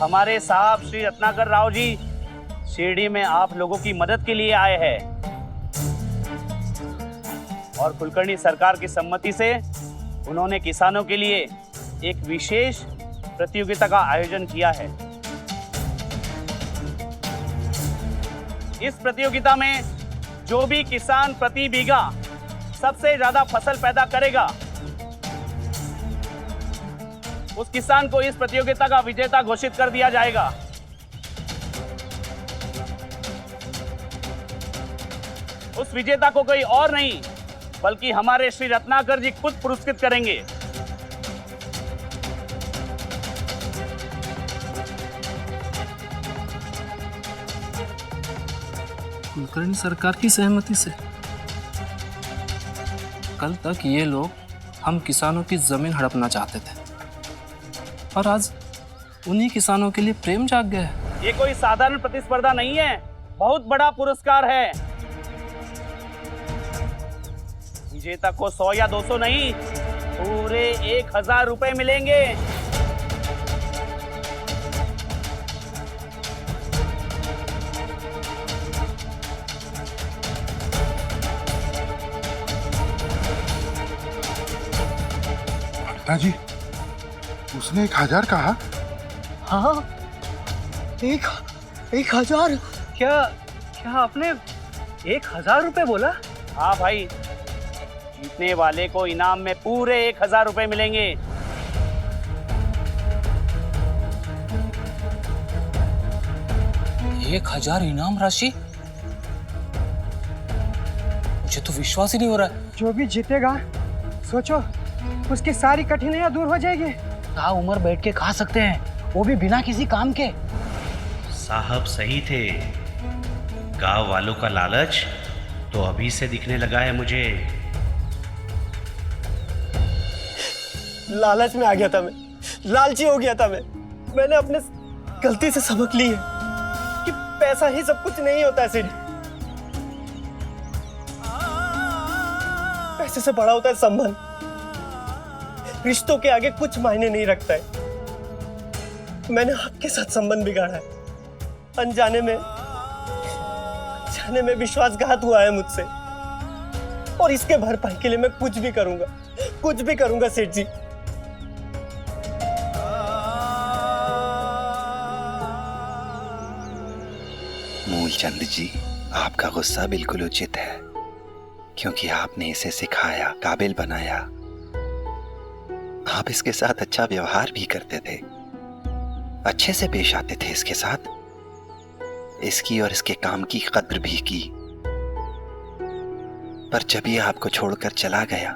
हमारे साहब श्री रत्नाकर राव जी शिरडी में आप लोगों की मदद के लिए आए हैं और कुलकर्णी सरकार की सम्मति से उन्होंने किसानों के लिए एक विशेष प्रतियोगिता का आयोजन किया है। इस प्रतियोगिता में जो भी किसान प्रति बीघा सबसे ज्यादा फसल पैदा करेगा उस किसान को इस प्रतियोगिता का विजेता घोषित कर दिया जाएगा। उस विजेता को कोई और नहीं बल्कि हमारे श्री रत्नाकर जी खुद पुरस्कृत करेंगे। कुलकर्णी सरकार की सहमति से कल तक ये लोग हम किसानों की जमीन हड़पना चाहते थे और आज उन्हीं किसानों के लिए प्रेम जाग गया है। ये कोई साधारण प्रतिस्पर्धा नहीं है, बहुत बड़ा पुरस्कार है। विजेता को 100 या 200 नहीं, पूरे 1000 रुपए मिलेंगे। जी, उसने 1000 कहा? हाँ, 1000। क्या आपने 1000 रुपए बोला? हाँ भाई, जीतने वाले को इनाम में पूरे 1000 रुपए मिलेंगे। एक 1000 इनाम राशि? मुझे तो विश्वास ही नहीं हो रहा है। जो भी जीतेगा, सोचो उसकी सारी कठिनाइयां दूर हो जाएगी। कहाँ उम्र बैठ के खा सकते हैं, वो भी बिना किसी काम के। साहब सही थे, गांव वालों का लालच तो अभी से दिखने लगा है मुझे। लालच में आ गया था मैं, लालची हो गया था मैंने अपने गलती से सबक ली है कि पैसा ही सब कुछ नहीं होता है सिर्फ। पैसे से बड़ा होता है संबंध, रिश्तों के आगे कुछ मायने नहीं रखता है। मैंने आपके साथ संबंध बिगाड़ा है, अनजाने में विश्वासघात हुआ है मुझसे, और इसके भरपाई के लिए मैं कुछ भी करूंगा सेठ जी। मूलचंद जी, आपका गुस्सा बिल्कुल उचित है, क्योंकि आपने इसे सिखाया, काबिल बनाया। आप इसके साथ अच्छा व्यवहार भी करते थे, अच्छे से पेश आते थे इसके साथ, इसकी और इसके काम की कद्र भी की। पर जब ये आपको छोड़कर चला गया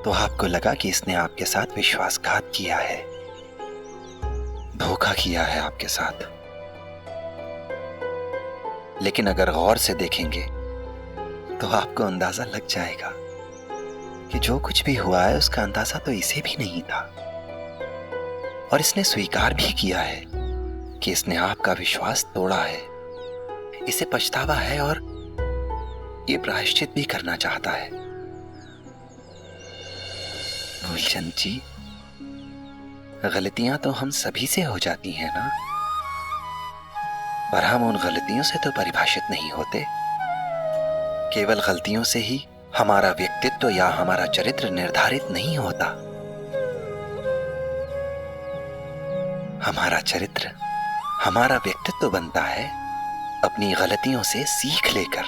तो आपको लगा कि इसने आपके साथ विश्वासघात किया है, धोखा किया है आपके साथ। लेकिन अगर गौर से देखेंगे तो आपको अंदाजा लग जाएगा कि जो कुछ भी हुआ है उसका अंदाजा तो इसे भी नहीं था, और इसने स्वीकार भी किया है कि इसने आपका विश्वास तोड़ा है। इसे पछतावा है और ये प्रायश्चित भी करना चाहता है। मूलचंद जी, गलतियां तो हम सभी से हो जाती हैं ना, पर हम उन गलतियों से तो परिभाषित नहीं होते। केवल गलतियों से ही हमारा व्यक्तित्व या हमारा चरित्र निर्धारित नहीं होता। हमारा चरित्र, हमारा व्यक्तित्व बनता है अपनी गलतियों से सीख लेकर,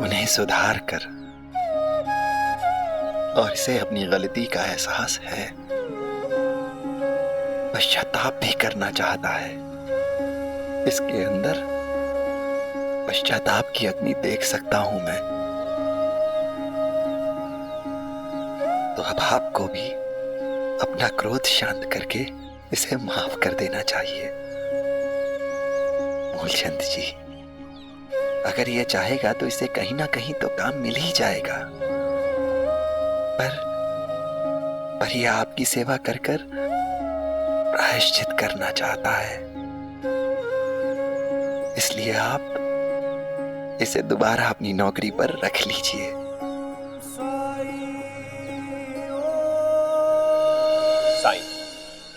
उन्हें सुधार कर। और इसे अपनी गलती का एहसास है, पश्चाताप भी करना चाहता है। इसके अंदर पश्चाताप की अग्नि देख सकता हूं मैं। तो अब आपको भी अपना क्रोध शांत करके इसे माफ कर देना चाहिए। मूलचंद जी, अगर ये चाहेगा तो इसे कहीं ना कहीं तो काम मिल ही जाएगा, पर यह आपकी सेवा कर कर प्रायश्चित करना चाहता है। इसलिए आप इसे दोबारा अपनी नौकरी पर रख लीजिए। साईं,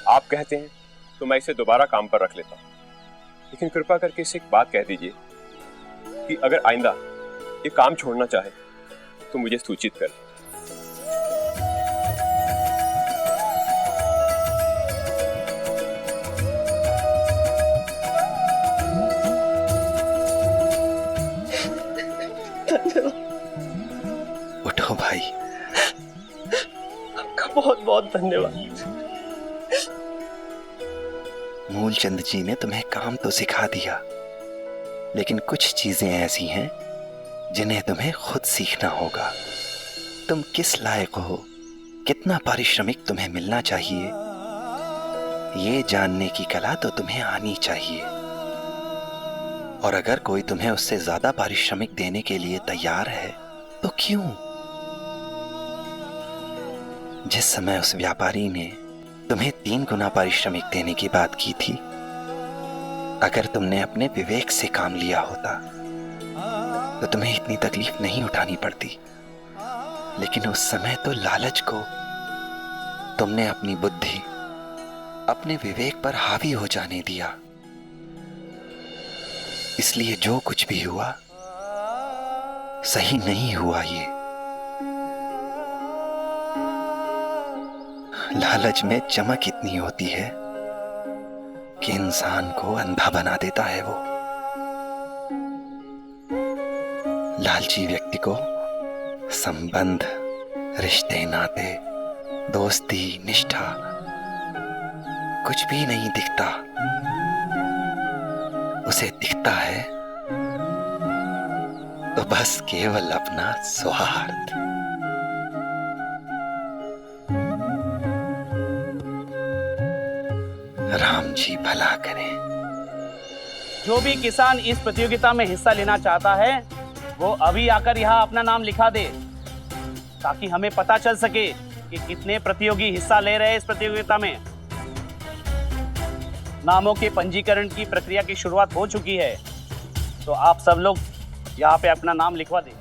आप कहते हैं तो मैं इसे दोबारा काम पर रख लेता हूँ, लेकिन कृपा करके इसे एक बात कह दीजिए कि अगर आइंदा ये काम छोड़ना चाहे तो मुझे सूचित कर। उठो भाई। आपका बहुत बहुत धन्यवाद। मूलचंद जी ने तुम्हें काम तो सिखा दिया, लेकिन कुछ चीजें ऐसी हैं जिन्हें तुम्हें खुद सीखना होगा। तुम किस लायक हो, कितना पारिश्रमिक तुम्हें मिलना चाहिए, ये जानने की कला तो तुम्हें आनी चाहिए। और अगर कोई तुम्हें उससे ज्यादा पारिश्रमिक देने के लिए तैयार है तो क्यों? जिस समय उस व्यापारी ने तुम्हें 3 गुना पारिश्रमिक देने की बात की थी, अगर तुमने अपने विवेक से काम लिया होता तो तुम्हें इतनी तकलीफ नहीं उठानी पड़ती। लेकिन उस समय तो लालच को तुमने अपनी बुद्धि, अपने विवेक पर हावी हो जाने दिया। इसलिए जो कुछ भी हुआ सही नहीं हुआ। ये लालच में चमक इतनी होती है कि इंसान को अंधा बना देता है। वो लालची व्यक्ति को संबंध, रिश्ते, नाते, दोस्ती, निष्ठा कुछ भी नहीं दिखता। उसे दिखता है तो बस केवल अपना स्वार्थ। राम जी भला करें। जो भी किसान इस प्रतियोगिता में हिस्सा लेना चाहता है वो अभी आकर यहाँ अपना नाम लिखा दे, ताकि हमें पता चल सके कि कितने प्रतियोगी हिस्सा ले रहे हैं इस प्रतियोगिता में। नामों के पंजीकरण की प्रक्रिया की शुरुआत हो चुकी है, तो आप सब लोग यहाँ पे अपना नाम लिखवा दें।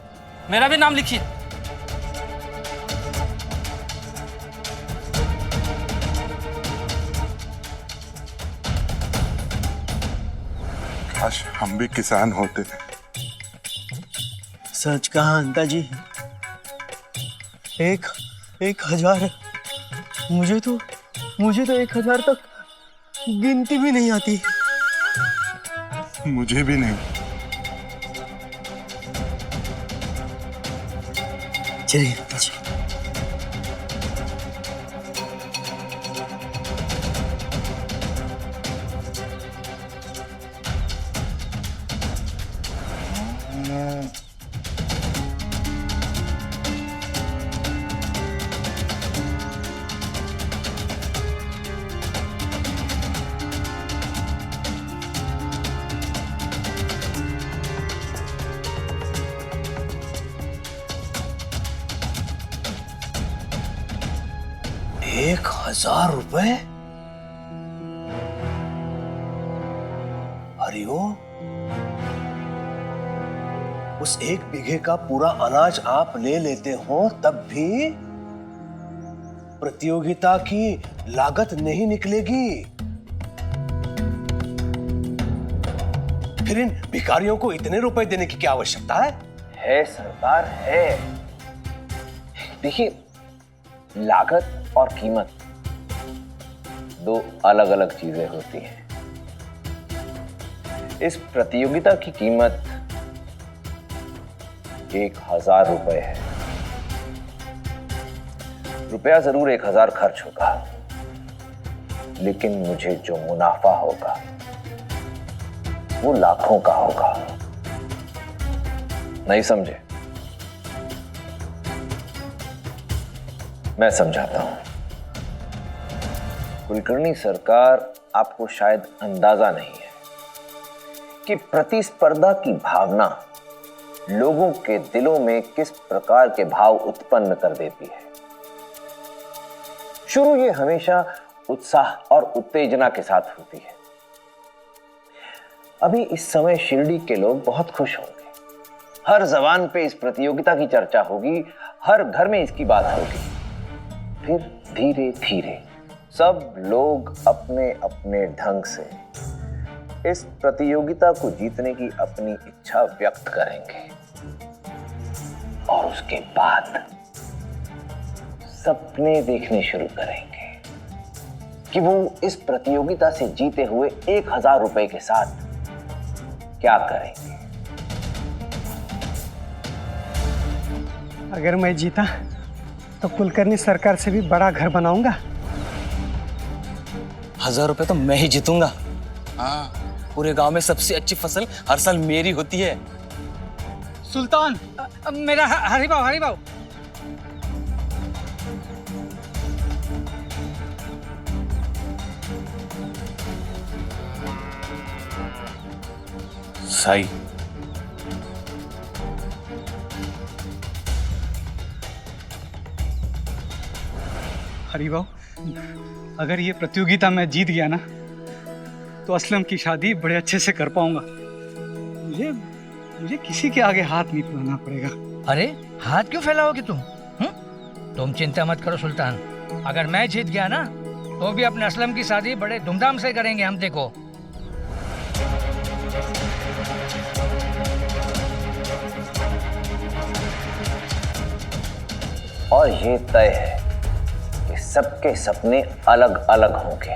मेरा भी नाम लिखिए। काश हम भी किसान होते। सच कहा अंता जी, 1000। मुझे तो 1000 तक गिनती भी नहीं आती। मुझे भी नहीं। चलिए अंता जी। ₹1000? हरिओम, उस 1 बीघे का पूरा अनाज आप ले लेते हो तब भी प्रतियोगिता की लागत नहीं निकलेगी। फिर इन भिखारियों को इतने रुपए देने की क्या आवश्यकता है? है सरदार, है। देखिए, लागत और कीमत 2 अलग अलग चीजें होती हैं। इस प्रतियोगिता की कीमत ₹1000 है। रुपया जरूर 1000 खर्च होगा, लेकिन मुझे जो मुनाफा होगा वो लाखों का होगा। नहीं समझे? मैं समझाता हूं। कुलकर्णी सरकार, आपको शायद अंदाजा नहीं है कि प्रतिस्पर्धा की भावना लोगों के दिलों में किस प्रकार के भाव उत्पन्न कर देती है। शुरू ये हमेशा उत्साह और उत्तेजना के साथ होती है। अभी इस समय शिरडी के लोग बहुत खुश होंगे। हर जबान पे इस प्रतियोगिता की चर्चा होगी, हर घर में इसकी बात होगी। फिर धीरे धीरे सब लोग अपने अपने ढंग से इस प्रतियोगिता को जीतने की अपनी इच्छा व्यक्त करेंगे और उसके बाद सपने देखने शुरू करेंगे कि वो इस प्रतियोगिता से जीते हुए 1000 रुपए के साथ क्या करेंगे। अगर मैं जीता तो कुलकर्णी सरकार से भी बड़ा घर बनाऊंगा। 1000 रुपए तो मैं ही जीतूंगा। हाँ, पूरे गांव में सबसे अच्छी फसल हर साल मेरी होती है। सुल्तान मेरा हरिभाव हरिभाव। साई, हरिभाव, अगर ये प्रतियोगिता में जीत गया ना तो असलम की शादी बड़े अच्छे से कर पाऊंगा। मुझे किसी के आगे हाथ नहीं फैलाना पड़ेगा। अरे हाथ क्यों फैलाओगे तुम? तुम चिंता मत करो सुल्तान, अगर मैं जीत गया ना तो भी अपने असलम की शादी बड़े धूमधाम से करेंगे हम। देखो और ये तय है कि सबके सपने अलग अलग होंगे।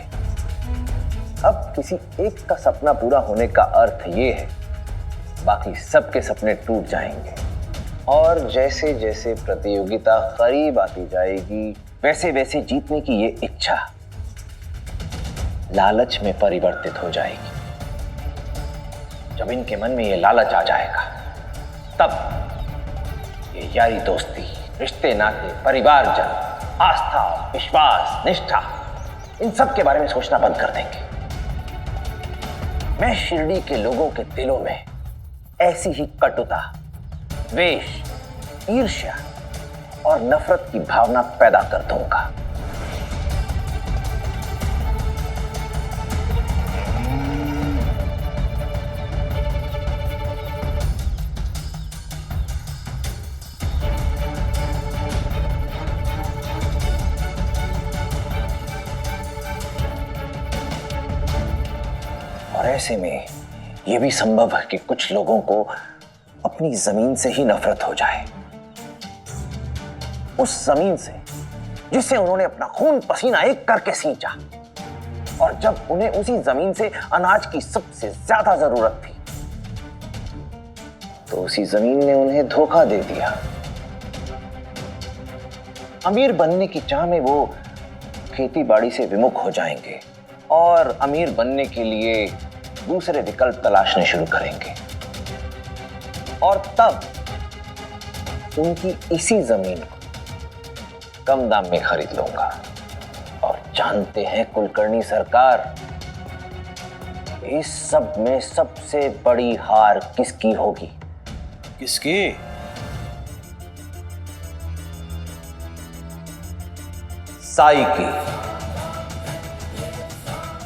अब किसी एक का सपना पूरा होने का अर्थ ये है बाकी सबके सपने टूट जाएंगे। और जैसे जैसे प्रतियोगिता करीब आती जाएगी वैसे वैसे जीतने की ये इच्छा लालच में परिवर्तित हो जाएगी। जब इनके मन में ये लालच आ जाएगा तब ये यारी दोस्ती, रिश्ते नाते, परिवारजन, आस्था, विश्वास, निष्ठा, इन सब के बारे में सोचना बंद कर देंगे। मैं शिरडी के लोगों के दिलों में ऐसी ही कटुता, द्वेष, ईर्ष्या और नफरत की भावना पैदा कर दूंगा। और ऐसे में यह भी संभव है कि कुछ लोगों को अपनी जमीन से ही नफरत हो जाए, उस जमीन से जिसे उन्होंने अपना खून पसीना एक करके सींचा। और जब उन्हें उसी जमीन से अनाज की सबसे ज्यादा जरूरत थी तो उसी जमीन ने उन्हें धोखा दे दिया। अमीर बनने की चाह में वो खेती बाड़ी से विमुख हो जाएंगे और अमीर बनने के लिए दूसरे विकल्प तलाशने शुरू करेंगे। और तब उनकी इसी जमीन को कम दाम में खरीद लूंगा। और जानते हैं कुलकर्णी सरकार, इस सब में सबसे बड़ी हार किसकी होगी? किसकी? साई की।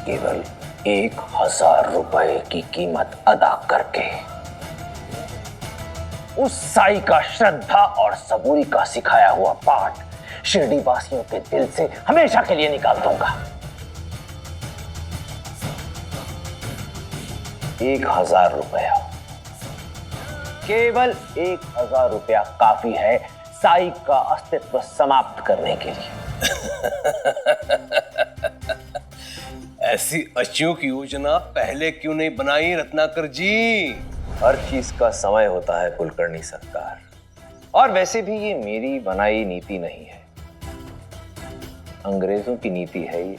केवल 1000 रुपए की कीमत अदा करके उस साई का श्रद्धा और सबूरी का सिखाया हुआ पाठ शिरडी वासियों के दिल से हमेशा के लिए निकाल दूंगा। 1000 रुपया, केवल 1000 रुपया काफी है साई का अस्तित्व समाप्त करने के लिए। ऐसी अचूक योजना पहले क्यों नहीं बनाई रत्नाकर जी? हर चीज का समय होता है कुलकर्णी सरकार, और वैसे भी ये मेरी बनाई नीति नहीं है, अंग्रेजों की नीति है ये।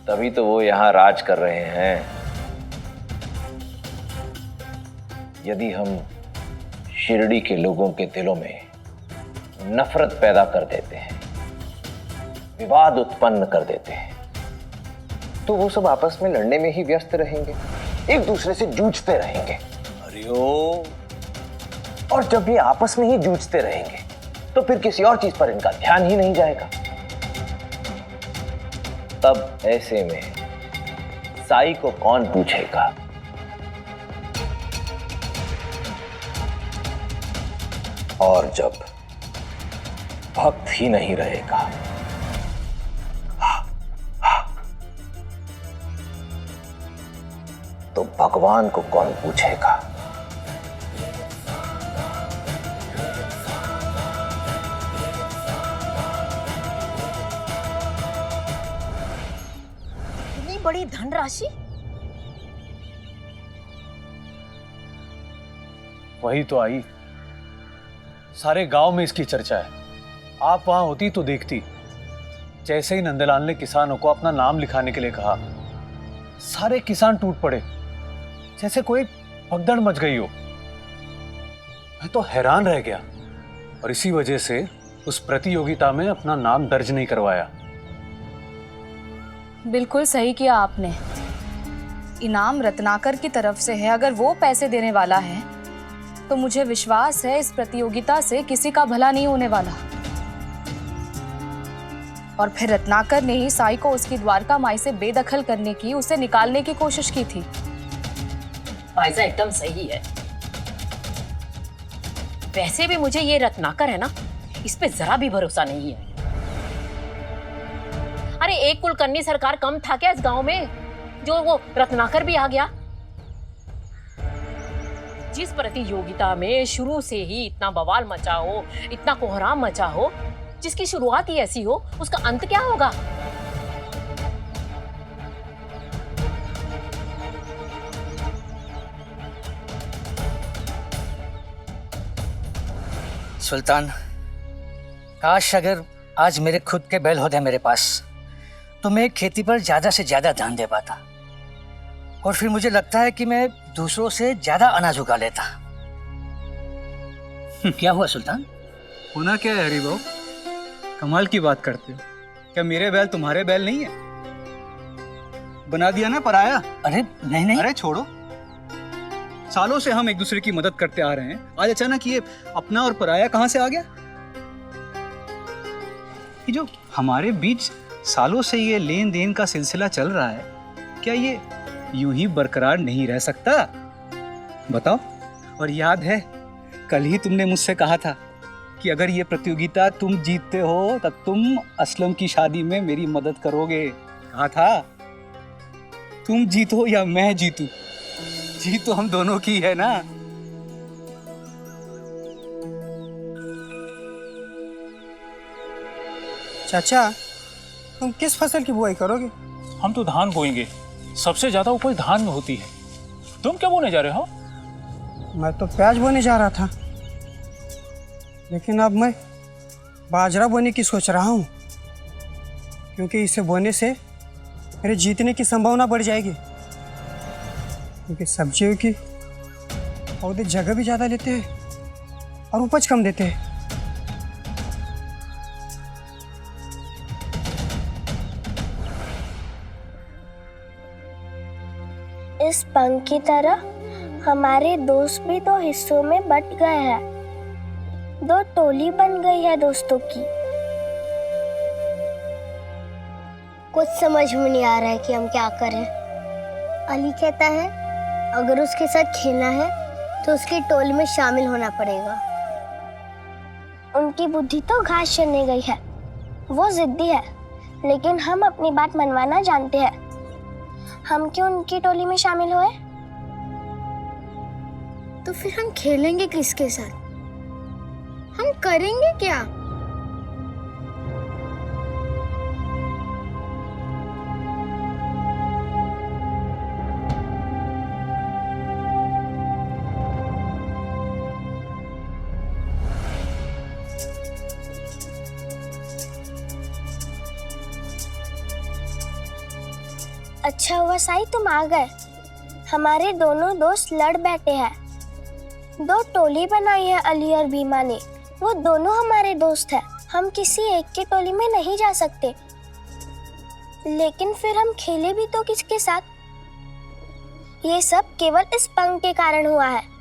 तभी तो वो यहां राज कर रहे हैं। यदि हम शिरडी के लोगों के दिलों में नफरत पैदा कर देते हैं, विवाद उत्पन्न कर देते हैं, तो वो सब आपस में लड़ने में ही व्यस्त रहेंगे, एक दूसरे से जूझते रहेंगे। हरिओम। और जब ये आपस में ही जूझते रहेंगे तो फिर किसी और चीज पर इनका ध्यान ही नहीं जाएगा। तब ऐसे में साई को कौन पूछेगा? और जब भक्त ही नहीं रहेगा तो भगवान को कौन पूछेगा। इतनी बड़ी धनराशि? वही तो आई, सारे गांव में इसकी चर्चा है। आप वहां होती तो देखती। जैसे ही नंदलाल ने किसानों को अपना नाम लिखाने के लिए कहा, सारे किसान टूट पड़े, जैसे कोई भगदड़ मच गई हो। मैं तो हैरान रह गया और इसी वजह से उस प्रतियोगिता में अपना नाम दर्ज नहीं करवाया। बिल्कुल सही किया आपने। इनाम रत्नाकर की तरफ से है। अगर वो पैसे देने वाला है तो मुझे विश्वास है इस प्रतियोगिता से किसी का भला नहीं होने वाला। और फिर रत्नाकर ने ही साई को उसकी द्वारका माई से बेदखल करने की, उसे निकालने की कोशिश की थी। फायजा एकदम सही है। वैसे भी मुझे ये रत्नाकर है ना, इस पे जरा भी भरोसा नहीं है। अरे एक कुलकर्णी सरकार कम था क्या इस गांव में, जो वो रत्नाकर भी आ गया? जिस प्रतियोगिता में शुरू से ही इतना बवाल मचा हो, इतना कोहराम मचा हो, जिसकी शुरुआत ही ऐसी हो, उसका अंत क्या होगा? सुल्तान, काश अगर आज मेरे खुद के बैल होते मेरे पास, तो मैं खेती पर ज्यादा से ज्यादा ध्यान दे पाता और फिर मुझे लगता है कि मैं दूसरों से ज्यादा अनाज उगा लेता। क्या हुआ सुल्तान? होना क्या है हरिभाऊ, कमाल की बात करते हो। क्या मेरे बैल तुम्हारे बैल नहीं है? बना दिया ना पराया। अरे नहीं नहीं, अरे छोड़ो, सालों से हम एक दूसरे की मदद करते आ रहे हैं, आज अचानक ये अपना और पराया कहां से आ गया? ये जो हमारे बीच सालों से ये लेन देन का सिलसिला चल रहा है, क्या ये यूं ही बरकरार नहीं रह सकता? बताओ। और याद है, कल ही तुमने मुझसे कहा था कि अगर ये प्रतियोगिता तुम जीतते हो तब तुम असलम की शादी में मेरी मदद करोगे। कहा था, तुम जीतो या मैं जीतूं, जीत तो हम दोनों की है ना। चाचा, तुम किस फसल की बुआई करोगे? हम तो धान बोएंगे, सबसे ज्यादा उपज धान में होती है। तुम क्या बोने जा रहे हो? मैं तो प्याज बोने जा रहा था, लेकिन अब मैं बाजरा बोने की सोच रहा हूँ, क्योंकि इसे बोने से मेरे जीतने की संभावना बढ़ जाएगी। क्योंकि सब्जियों की पौधे जगह भी ज़्यादा लेते हैं और उपज कम देते हैं। इस पंख की तरह हमारे दोस्त भी दो हिस्सों में बट गए हैं। दो टोली बन गई है दोस्तों की। कुछ समझ में नहीं आ रहा है कि हम क्या करें। अली कहता है अगर उसके साथ खेलना है तो उसकी टोली में शामिल होना पड़ेगा। उनकी बुद्धि तो घास चरने गई है, वो जिद्दी है, लेकिन हम अपनी बात मनवाना जानते हैं। हम क्यों उनकी टोली में शामिल हुए? तो फिर हम खेलेंगे किसके साथ? हम करेंगे क्या? अच्छा हुआ साई तुम आ गए। हमारे दोनों दोस्त लड़ बैठे हैं। दो टोली बनाई है अली और भीमा ने। वो दोनों हमारे दोस्त हैं। हम किसी एक की टोली में नहीं जा सकते। लेकिन फिर हम खेले भी तो किसके साथ? ये सब केवल इस पंख के कारण हुआ है।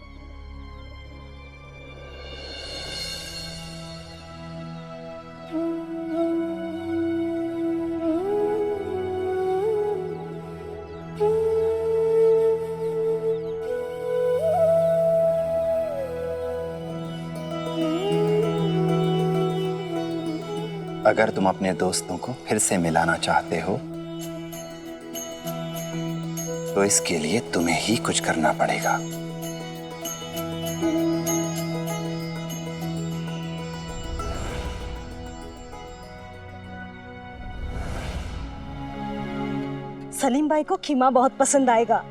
अगर तुम अपने दोस्तों को फिर से मिलाना चाहते हो तो इसके लिए तुम्हें ही कुछ करना पड़ेगा। सलीम भाई को खीमा बहुत पसंद आएगा।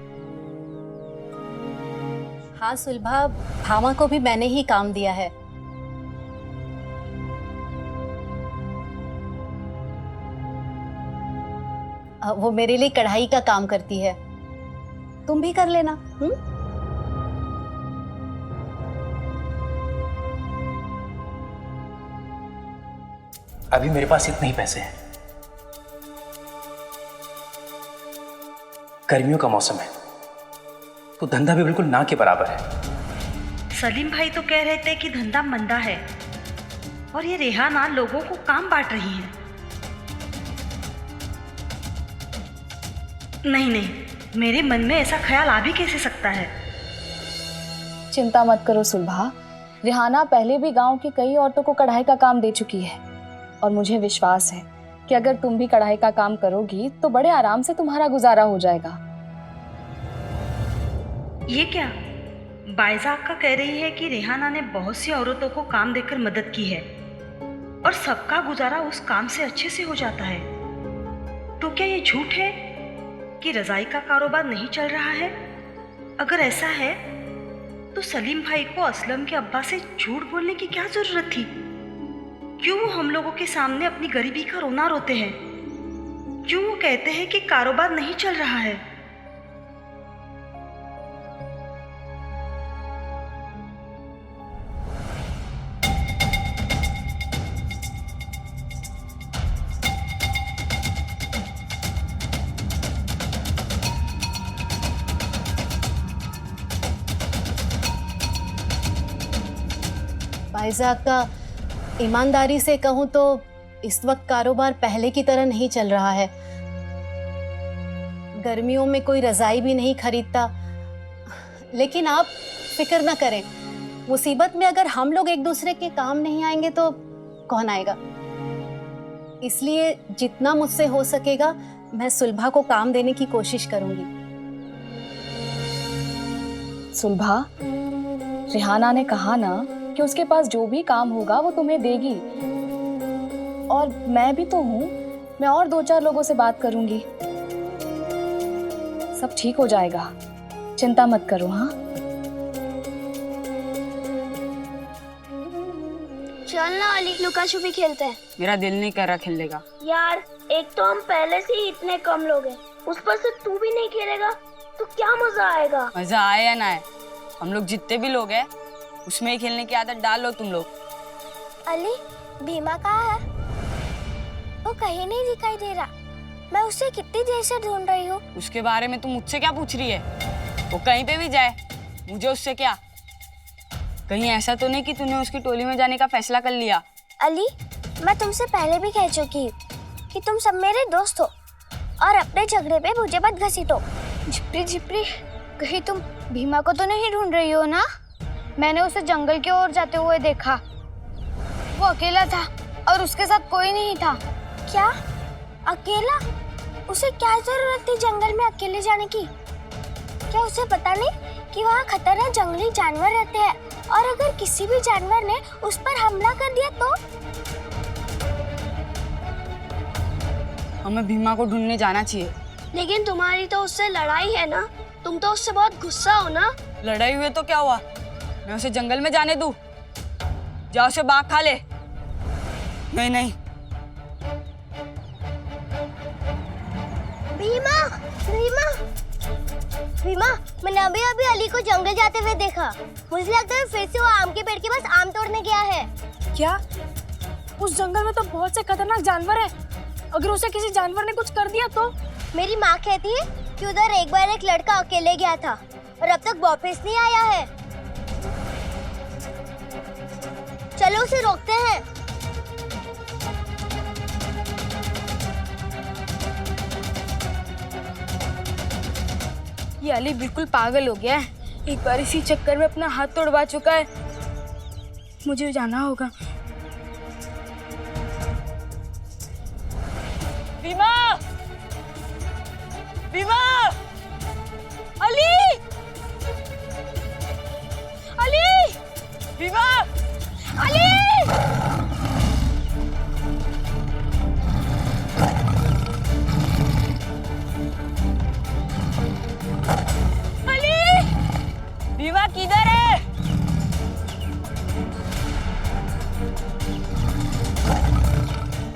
हाँ सुलभा, भामा को भी मैंने ही काम दिया है। वो मेरे लिए कढ़ाई का काम करती है, तुम भी कर लेना। अभी मेरे पास इतने ही पैसे हैं। गर्मियों का मौसम है तो धंधा भी बिल्कुल ना के बराबर है। सलीम भाई तो कह रहे थे कि धंधा मंदा है और ये रेहाना लोगों को काम बांट रही है। नहीं नहीं, मेरे मन में ऐसा ख्याल आ भी कैसे सकता है। चिंता मत करो सुलभा, रेहाना पहले भी गांव की कई औरतों को कढ़ाई का काम दे चुकी है और मुझे विश्वास है कि अगर तुम भी कढ़ाई का काम करोगी तो बड़े आराम से तुम्हारा गुजारा हो जाएगा। ये क्या? बायजा अक्का कह रही है कि रेहाना ने बहुत सी औरतों को काम देकर मदद की है और सबका गुजारा उस काम से अच्छे से हो जाता है। तो क्या ये झूठ है कि रजाई का कारोबार नहीं चल रहा है? अगर ऐसा है तो सलीम भाई को असलम के अब्बा से झूठ बोलने की क्या जरूरत थी? क्यों वो हम लोगों के सामने अपनी गरीबी का रोना रोते हैं? क्यों वो कहते हैं कि कारोबार नहीं चल रहा है? बायजा का ईमानदारी से कहूँ तो इस वक्त कारोबार पहले की तरह नहीं चल रहा है। गर्मियों में कोई रजाई भी नहीं खरीदता। लेकिन आप फिक्र ना करें, मुसीबत में अगर हम लोग एक दूसरे के काम नहीं आएंगे तो कौन आएगा। इसलिए जितना मुझसे हो सकेगा मैं सुलभा को काम देने की कोशिश करूंगी। सुलभा, रेहाना ने कहा ना कि उसके पास जो भी काम होगा वो तुम्हें देगी, और मैं भी तो हूँ, मैं और 2-4 लोगों से बात करूंगी। सब ठीक हो जाएगा, चिंता मत करो। हाँ चल ना अली, लुका छुपी खेलते हैं। मेरा दिल नहीं कर रहा खेलने का। यार एक तो हम पहले से ही इतने कम लोग हैं, उस पर से तू भी नहीं खेलेगा तो क्या मजा आएगा? मजा आए या ना आए, हम लोग जितने भी लोग हैं उसमें ही खेलने की आदत डाल लो तुम लोग। अली, भीमा कहाँ है? वो कहीं नहीं दिखाई दे रहा। मैं उसे कितनी देर से ढूंढ रही हूँ। उसके बारे में तुम मुझसे क्या पूछ रही है? वो कहीं पे भी जाए, मुझे उससे क्या? कहीं ऐसा तो नहीं कि तूने उसकी टोली में जाने का फैसला कर लिया? अली, मैं तुमसे पहले भी कह चुकी हूँ कि तुम सब मेरे दोस्त हो और अपने झगड़े पे मुझे मत घसीटो। झिपरी झिपरी, कहीं तुम भीमा को तो नहीं ढूंढ रही हो ना? मैंने उसे जंगल की ओर जाते हुए देखा। वो अकेला था और उसके साथ कोई नहीं था। क्या? अकेला? उसे क्या जरूरत थी जंगल में अकेले जाने की? क्या उसे पता नहीं कि वहाँ खतरनाक जंगली जानवर रहते हैं और अगर किसी भी जानवर ने उस पर हमला कर दिया तो? हमें भीमा को ढूंढने जाना चाहिए। लेकिन तुम्हारी तो उससे लड़ाई है ना, तुम तो उससे बहुत गुस्सा हो ना। लड़ाई हुई तो क्या हुआ? मैं उसे जंगल में जाने दूं? जा उसे बाघ खा ले। नहीं नहीं। भीमा, भीमा, भीमा, मैंने अभी अली को जंगल जाते हुए देखा। मुझे लगता है फिर से वो आम के पेड़ के पास आम तोड़ने गया है। क्या? उस जंगल में तो बहुत से खतरनाक जानवर हैं। अगर उसे किसी जानवर ने कुछ कर दिया तो? मेरी माँ कहती है कि उधर एक बार एक लड़का अकेले गया था और अब तक वापस नहीं आया है। चलो उसे रोकते हैं। ये अली बिल्कुल पागल हो गया है। एक बार इसी चक्कर में अपना हाथ तोड़वा चुका है। मुझे जाना होगा। भीमा! भीमा! अली अली भीमा अली अली भीमा किधर है?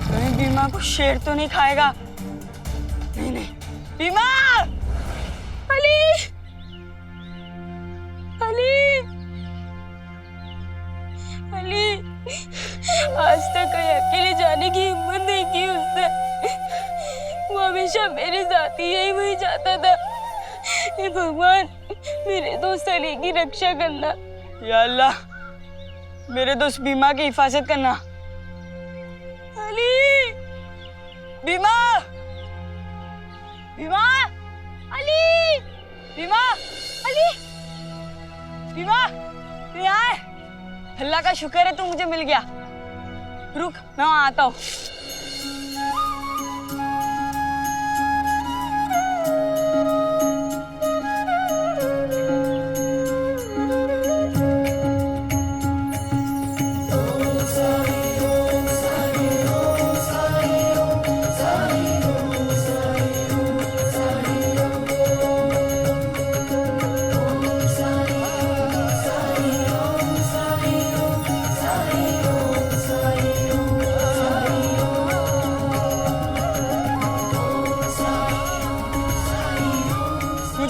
कहीं भीमा को शेर तो नहीं खाएगा? नहीं नहीं भीमा अली अली अली आज तक कहीं अकेले जाने की हिम्मत नहीं की उसने। वो हमेशा मेरे साथ ही यही वही जाता था। हे भगवान मेरे दोस्त अली की रक्षा करना। या अल्लाह मेरे दोस्त भीमा की हिफाजत करना। अली भीमा भीमा अली भीमा अली भीमा तू यहाँ है? अल्लाह का शुक्र है तू मुझे मिल गया। रुक मैं वहां आता हूँ।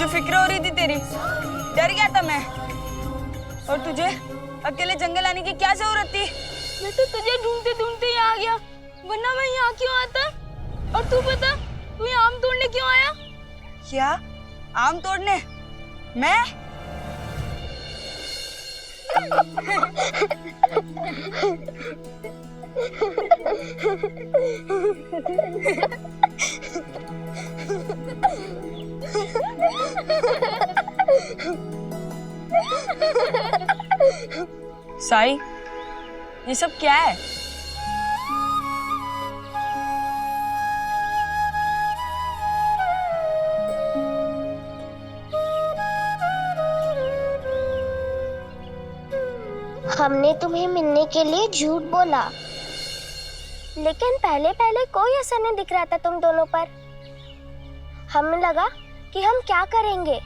फिक्र हो रही थी तेरी, डर गया था मैं। और तुझे अकेले जंगल आने की क्या जरूरत थी? मैं तो तुझे ढूंढते ढूंढते यहाँ आ गया, वरना मैं यहाँ क्यों आता? और तू बता, तू यहाँ आम तोड़ने क्यों आया? क्या आम तोड़ने? मैं? साई, ये सब क्या है? हमने तुम्हें मिलने के लिए झूठ बोला, लेकिन पहले पहले कोई असर नहीं दिख रहा था तुम दोनों पर। हमें लगा कि हम क्या करेंगे।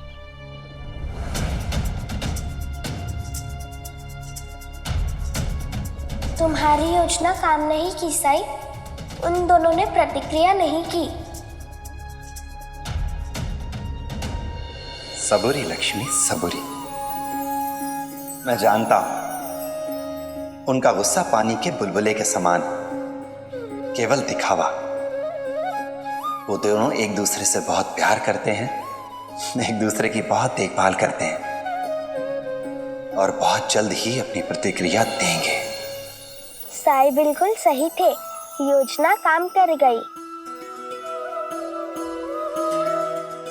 तुम्हारी योजना काम नहीं की साई। उन दोनों ने प्रतिक्रिया नहीं की। सबुरी लक्ष्मी सबुरी। मैं जानता हूं उनका गुस्सा पानी के बुलबुले के समान, केवल दिखावा। वो दोनों एक दूसरे से बहुत प्यार करते हैं, एक दूसरे की बहुत देखभाल करते हैं और बहुत जल्द ही अपनी प्रतिक्रिया देंगे। साई बिल्कुल सही थे, योजना काम कर गई।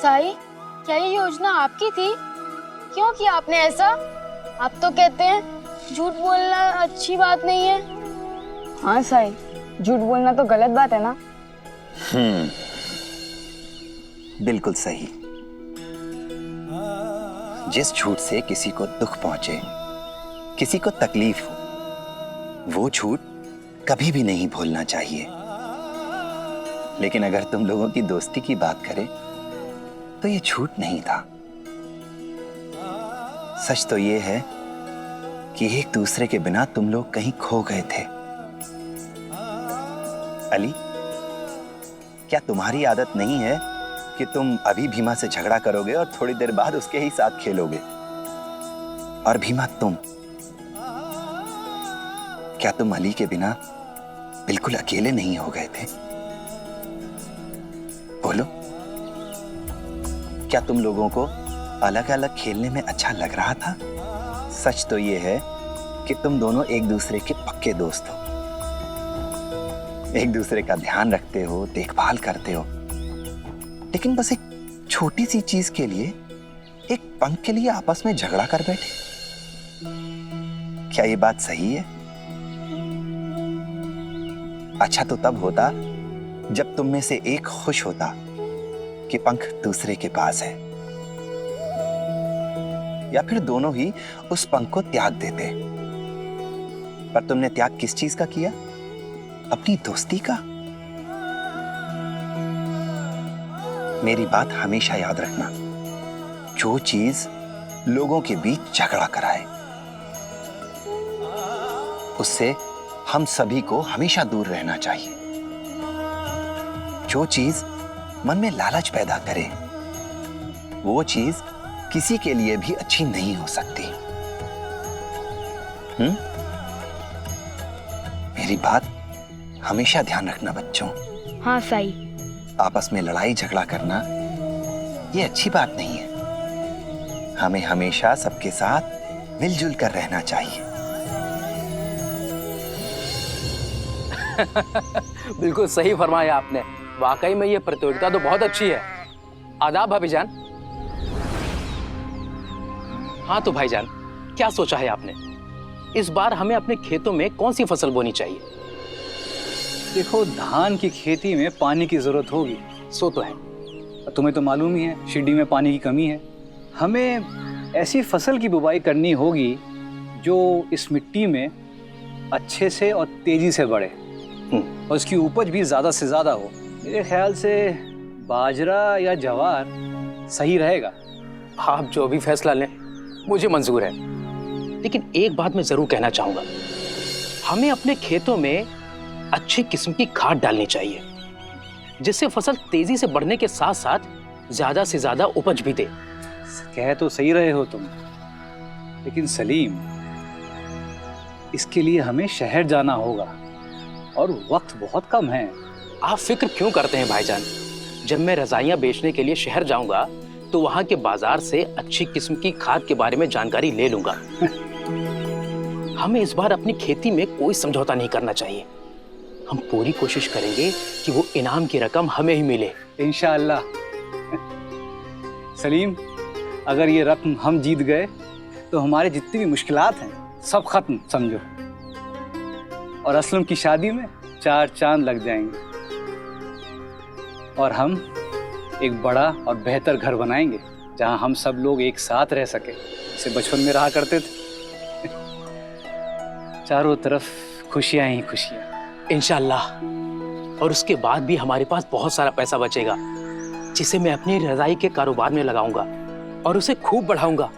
साई, क्या ये योजना आपकी थी? क्यों किया आपने ऐसा? आप तो कहते हैं झूठ बोलना अच्छी बात नहीं है। हाँ साई, झूठ बोलना तो गलत बात है ना। बिल्कुल सही। जिस झूठ से किसी को दुख पहुंचे, किसी को तकलीफ हो, वो झूठ कभी भी नहीं भूलना चाहिए। लेकिन अगर तुम लोगों की दोस्ती की बात करें तो ये झूठ नहीं था। सच तो ये है कि एक दूसरे के बिना तुम लोग कहीं खो गए थे। अली, क्या तुम्हारी आदत नहीं है कि तुम अभी भीमा से झगड़ा करोगे और थोड़ी देर बाद उसके ही साथ खेलोगे? और भीमा, क्या तुम अली के बिना बिल्कुल अकेले नहीं हो गए थे? बोलो, क्या तुम लोगों को अलग अलग खेलने में अच्छा लग रहा था? सच तो ये है कि तुम दोनों एक दूसरे के पक्के दोस्त हो, एक दूसरे का ध्यान रखते हो, देखभाल करते हो। लेकिन बस एक छोटी सी चीज के लिए, एक पंख के लिए आपस में झगड़ा कर बैठे। क्या ये बात सही है? अच्छा तो तब होता जब तुम में से एक खुश होता कि पंख दूसरे के पास है, या फिर दोनों ही उस पंख को त्याग देते। पर तुमने त्याग किस चीज का किया? अपनी दोस्ती का। मेरी बात हमेशा याद रखना, जो चीज लोगों के बीच झगड़ा कराए उससे हम सभी को हमेशा दूर रहना चाहिए। जो चीज मन में लालच पैदा करे वो चीज किसी के लिए भी अच्छी नहीं हो सकती। मेरी बात हमेशा ध्यान रखना बच्चों। हाँ साई। आपस में लड़ाई झगड़ा करना ये अच्छी बात नहीं है। हमें हमेशा सबके साथ मिलजुल कर रहना चाहिए। बिल्कुल सही फरमाया आपने। वाकई में ये प्रतियोगिता तो बहुत अच्छी है। आदाब भाभीजान। हाँ तो भाईजान, क्या सोचा है आपने? इस बार हमें अपने खेतों में कौन सी फसल बोनी चाहिए? देखो, धान की खेती में पानी की जरूरत होगी, सो तो है। तुम्हें तो मालूम ही है शिरडी में पानी की कमी है। हमें ऐसी फसल की बुवाई करनी होगी जो इस मिट्टी में अच्छे से और तेजी से बढ़े और उसकी उपज भी ज्यादा से ज्यादा हो। मेरे ख्याल से बाजरा या ज्वार सही रहेगा। आप जो भी फैसला लें मुझे मंजूर है। लेकिन एक बात मैं जरूर कहना चाहूंगा, हमें अपने खेतों में अच्छी किस्म की खाद डालनी चाहिए जिससे फसल तेजी से बढ़ने के साथ साथ ज्यादा से ज्यादा उपज भी दे। कह तो सही रहे हो तुम, लेकिन सलीम, इसके लिए हमें शहर जाना होगा और वक्त बहुत कम है। आप फिक्र क्यों करते हैं भाईजान? जब मैं रजाइयां बेचने के लिए शहर जाऊंगा तो वहां के बाजार से अच्छी किस्म की खाद के बारे में जानकारी ले लूंगा। हमें इस बार अपनी खेती में कोई समझौता नहीं करना चाहिए। हम पूरी कोशिश करेंगे कि वो इनाम की रकम हमें ही मिले। इंशाअल्लाह। सलीम, अगर ये रकम हम जीत गए तो हमारे जितनी भी मुश्किलात हैं सब खत्म समझो, और असलम की शादी में 4 चांद लग जाएंगे और हम एक बड़ा और बेहतर घर बनाएंगे जहां हम सब लोग एक साथ रह सके, जैसे बचपन में रहा करते थे। चारों तरफ खुशियां ही खुशियां। इंशाअल्लाह। और उसके बाद भी हमारे पास बहुत सारा पैसा बचेगा जिसे मैं अपनी रजाई के कारोबार में लगाऊंगा और उसे खूब बढ़ाऊंगा।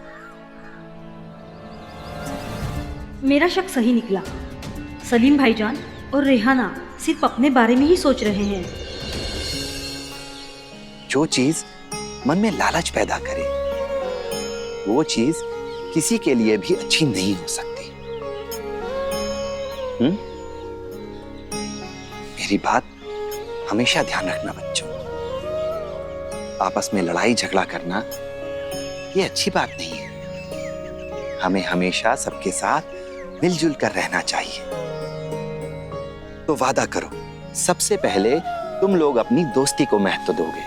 मेरा शक सही निकला। सलीम भाईजान और रेहाना सिर्फ अपने बारे में ही सोच रहे हैं। जो चीज मन में लालच पैदा करे वो चीज किसी के लिए भी अच्छी नहीं हो सकती। मेरी बात हमेशा ध्यान रखना बच्चों। आपस में लड़ाई झगड़ा करना ये अच्छी बात नहीं है। हमें हमेशा सबके साथ मिलजुल कर रहना चाहिए। तो वादा करो, सबसे पहले तुम लोग अपनी दोस्ती को महत्व दोगे,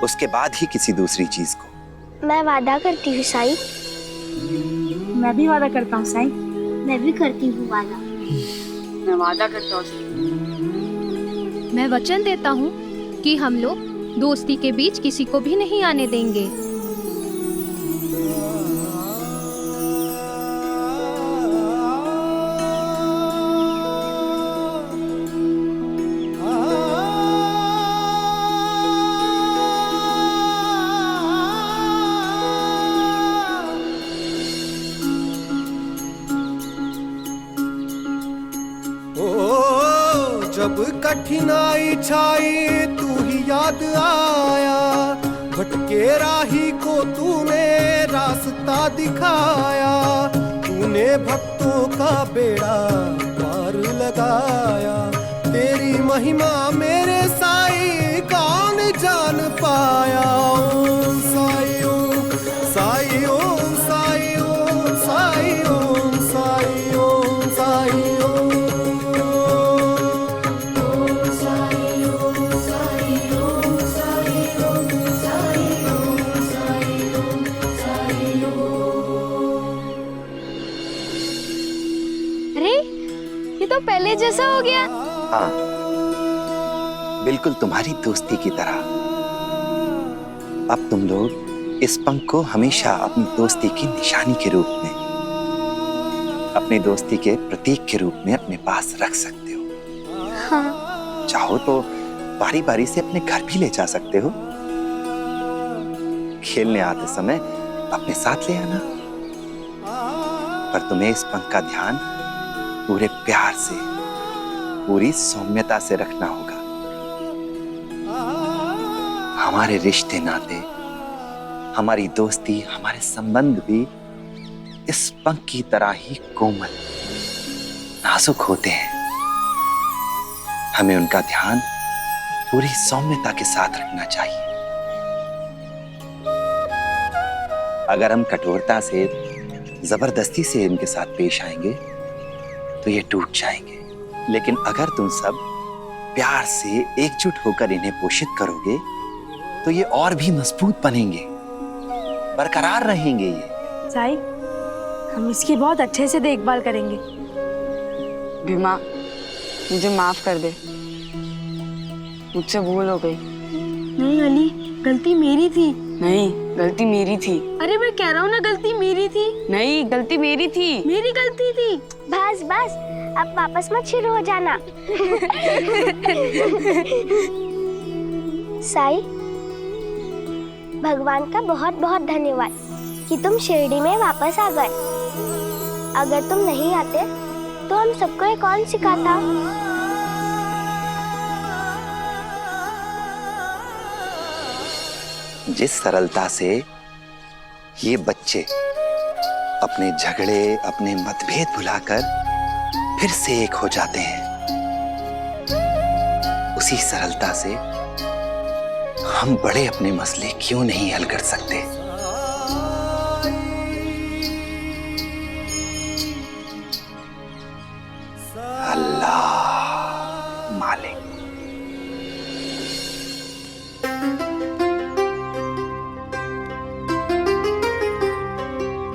उसके बाद ही किसी दूसरी चीज को। मैं वादा करती हूँ साई। मैं भी वादा करता हूँ साई। मैं भी करती हूँ वादा। मैं वादा करता हूँ। मैं वचन देता हूँ कि हम लोग दोस्ती के बीच किसी को भी नहीं आने देंगे। जब कठिनाई छाई तू ही याद आया, भटके राही को तूने रास्ता दिखाया, तूने भक्तों का बेड़ा पार लगाया। तेरी महिमा मेरे साई कौन जान पाया। ओम साई ओम साई ओम साई ओम साई ओम साई ओम साई ओम। तो पहले जैसा हो गया। हाँ, बिल्कुल तुम्हारी दोस्ती की तरह। अब तुम लोग इस पंख को हमेशा अपनी दोस्ती की निशानी के रूप में, अपनी दोस्ती के प्रतीक के रूप में अपने पास रख सकते हो। हाँ। चाहो तो बारी बारी से अपने घर भी ले जा सकते हो। खेलने आते समय अपने साथ ले आना, पर तुम्हें इस पंख का ध्यान पूरे प्यार से, पूरी सौम्यता से रखना होगा। हमारे रिश्ते नाते, हमारी दोस्ती, हमारे संबंध भी इस पंख की तरह ही कोमल, नाजुक होते हैं। हमें उनका ध्यान पूरी सौम्यता के साथ रखना चाहिए। अगर हम कठोरता से, जबरदस्ती से इनके साथ पेश आएंगे तो ये टूट जाएंगे। लेकिन अगर तुम सब प्यार से एकजुट होकर इन्हें पोषित करोगे तो ये और भी मजबूत बनेंगे, बरकरार रहेंगे। ये साई, हम इसकी बहुत अच्छे से देखभाल करेंगे। भीमा, मुझे माफ कर दे, मुझसे भूल हो गई। नहीं अली, गलती मेरी थी। नहीं, गलती मेरी थी। अरे मैं कह रहा हूँ ना, गलती मेरी थी। नहीं, गलती मेरी थी। मेरी गलती थी। बस बस, अब वापस मत शुरू हो जाना। साई, भगवान का बहुत बहुत धन्यवाद कि तुम शिरडी में वापस आ गए। अगर तुम नहीं आते तो हम सबको ये कौन सिखाता। जिस सरलता से ये बच्चे अपने झगड़े, अपने मतभेद भुलाकर फिर से एक हो जाते हैं, उसी सरलता से हम बड़े अपने मसले क्यों नहीं हल कर सकते। अल्लाह मालिक।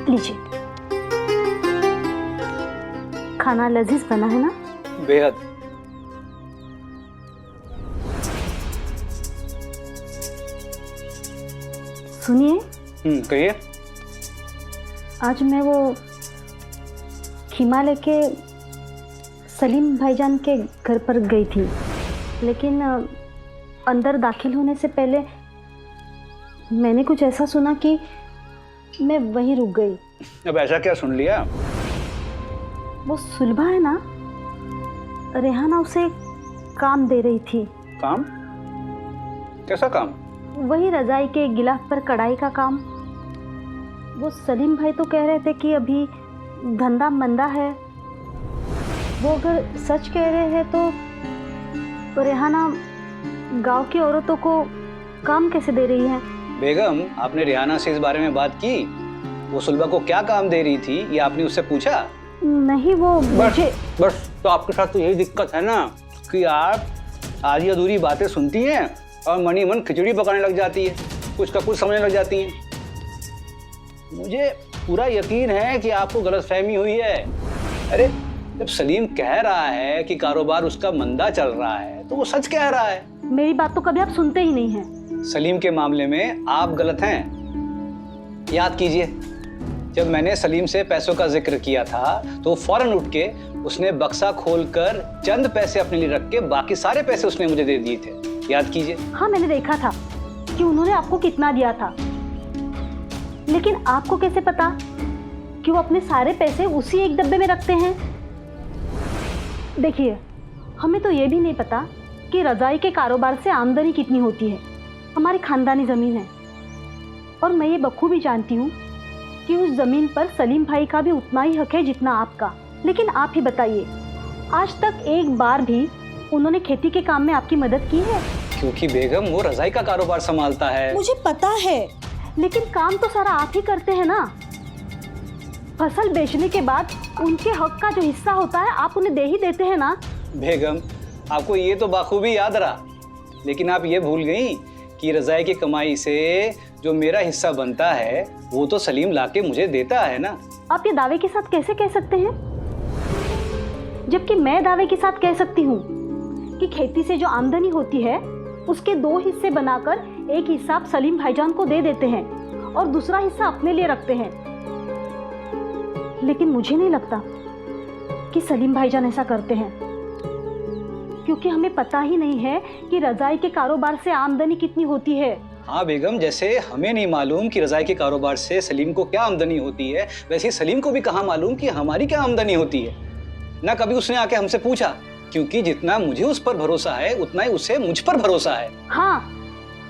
लीजिए, खाना लजीज बना है ना? बेहद। सुनिए, कहिए। आज मैं वो हिमालय के सलीम भाईजान के घर पर गई थी, लेकिन अंदर दाखिल होने से पहले मैंने कुछ ऐसा सुना कि मैं वहीं रुक गई। अब ऐसा क्या सुन लिया? वो सुलभा है ना, रेहाना उसे काम दे रही थी। काम? कैसा काम? वही रजाई के गिलाफ पर कढ़ाई का काम। वो सलीम भाई तो कह रहे थे कि अभी धंधा मंदा है। वो अगर सच कह रहे हैं तो रेहाना गांव की औरतों को काम कैसे दे रही है? बेगम, आपने रेहाना से इस बारे में बात की? वो सुलभा को क्या काम दे रही थी, ये आपने उससे पूछा? नहीं, वो मुझे बस तो आपके साथ तो यही दिक्कत है ना कि आप आधी अधूरी बातें सुनती हैं और मनी मन खिचड़ी पकाने लग जाती है, कुछ का कुछ समझने लग जाती हैं। मुझे पूरा यकीन है कि आपको गलतफहमी हुई है। अरे, जब सलीम कह रहा है कि कारोबार उसका मंदा चल रहा है तो वो सच कह रहा है। मेरी बात तो कभी आप सुनते ही नहीं हैं। सलीम के मामले में आप गलत हैं। याद कीजिए, जब मैंने सलीम से पैसों का जिक्र किया था तो फौरन उठ के उसने बक्सा खोलकर चंद पैसे अपने लिए रख के बाकी सारे पैसे उसने मुझे दे दिए थे। याद कीजिए। हाँ, मैंने देखा था कि उन्होंने आपको कितना दिया था, लेकिन आपको कैसे पता कि वो अपने सारे पैसे उसी एक डब्बे में रखते हैं? देखिए, हमें तो ये भी नहीं पता कि रजाई के कारोबार से आमदनी कितनी होती है। हमारी खानदानी ज़मीन है और मैं ये बखूबी जानती हूँ कि उस ज़मीन पर सलीम भाई का भी उतना ही हक है जितना आपका। लेकिन आप ही बताइए, आज तक एक बार भी उन्होंने खेती के काम में आपकी मदद की है? क्योंकि बेगम वो रजाई का कारोबार संभालता है। मुझे पता है, लेकिन काम तो सारा आप ही करते हैं ना। फसल बेचने के बाद उनके हक का जो हिस्सा होता है आप उन्हें दे ही देते हैं ना। बेगम, आपको ये तो बाखूबी याद रहा, लेकिन आप ये भूल गई कि रजाई की कमाई से जो मेरा हिस्सा बनता है वो तो सलीम लाके मुझे देता है ना। आप ये दावे के साथ कैसे कह सकते हैं, जबकि मैं दावे के साथ कह सकती हूँ कि खेती से जो आमदनी होती है उसके 2 हिस्से बनाकर एक हिस्सा आप सलीम भाईजान को दे देते हैं और दूसरा हिस्सा अपने लिए रखते हैं। लेकिन मुझे नहीं लगता कि सलीम भाईजान ऐसा करते हैं, क्योंकि हमें पता ही नहीं है कि रजाई के कारोबार से आमदनी कितनी होती है। हाँ बेगम, जैसे हमें नहीं मालूम कि रजाई के कारोबार से सलीम को क्या आमदनी होती है, वैसे सलीम को भी कहाँ मालूम कि हमारी क्या आमदनी होती है। ना कभी उसने आके हमसे पूछा, क्योंकि जितना मुझे उस पर भरोसा है उतना ही उसे मुझ पर भरोसा है। हाँ,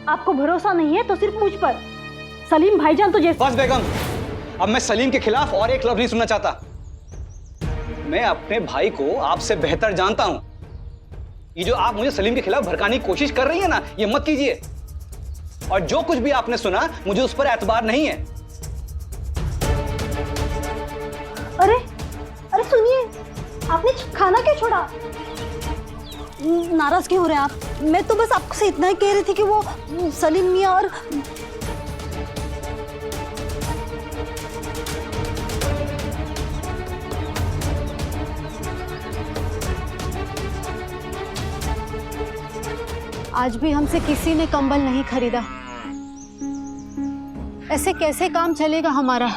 आपको भरोसा नहीं है तो सिर्फ मुझ पर। सलीम भाईजान तो जैसे... बस बेगम, अब मैं सलीम के खिलाफ और एक लफ्ज नहीं सुनना चाहता। मैं अपने भाई को आपसे बेहतर जानता हूं। ये जो आप मुझे सलीम के खिलाफ भड़काने की कोशिश कर रही है ना, ये मत कीजिए। और जो कुछ भी आपने सुना, मुझे उस पर एतबार नहीं है। अरे अरे सुनिए, आपने खाना क्यों छोड़ा? नाराज क्यों हो रहे हैं आप? मैं तो बस आपसे इतना ही कह रही थी कि वो सलीम मियां और... आज भी हमसे किसी ने कंबल नहीं खरीदा। ऐसे कैसे काम चलेगा हमारा?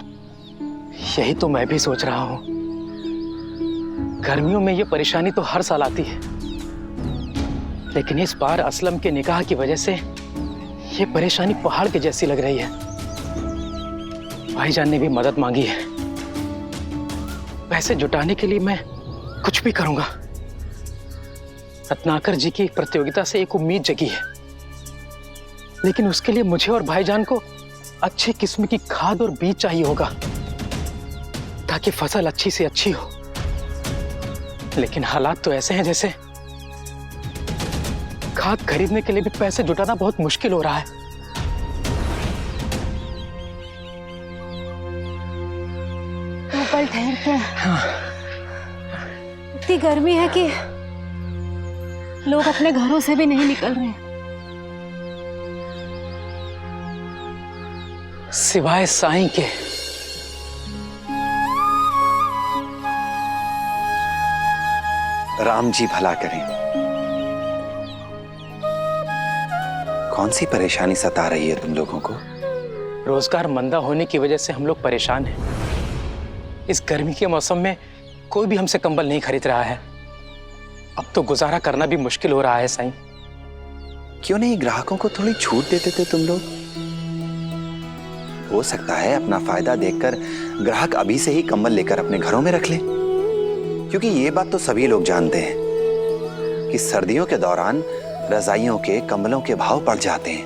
यही तो मैं भी सोच रहा हूँ। गर्मियों में ये परेशानी तो हर साल आती है, लेकिन इस बार असलम के निकाह की वजह से ये परेशानी पहाड़ के जैसी लग रही है। भाईजान ने भी मदद मांगी है। पैसे जुटाने के लिए मैं कुछ भी करूंगा। रत्नाकर जी की प्रतियोगिता से एक उम्मीद जगी है, लेकिन उसके लिए मुझे और भाईजान को अच्छी किस्म की खाद और बीज चाहिए होगा, ताकि फसल अच्छी से अच्छी हो। लेकिन हालात तो ऐसे हैं जैसे खाद खरीदने के लिए भी पैसे जुटाना बहुत मुश्किल हो रहा है। तो पल ठहरते हैं। इतनी गर्मी है कि लोग अपने घरों से भी नहीं निकल रहे हैं, सिवाय साईं के। राम जी भला करें। कौन सी परेशानी सता रही है तुम लोगों को? रोजगार मंदा होने की वजह से हम लोग परेशान हैं। इस गर्मी के मौसम में कोई भी हमसे कंबल नहीं खरीद रहा है। अब तो गुजारा करना भी मुश्किल हो रहा है साईं। क्यों नहीं ग्राहकों को थोड़ी छूट देते थे तुम लोग? हो सकता है अपना फायदा देखकर ग्राहक अभी से ही कंबल लेकर अपने घरों में रख ले, क्योंकि ये बात तो सभी लोग जानते हैं कि सर्दियों के दौरान रजाइयों के कंबलों के भाव बढ़ जाते हैं।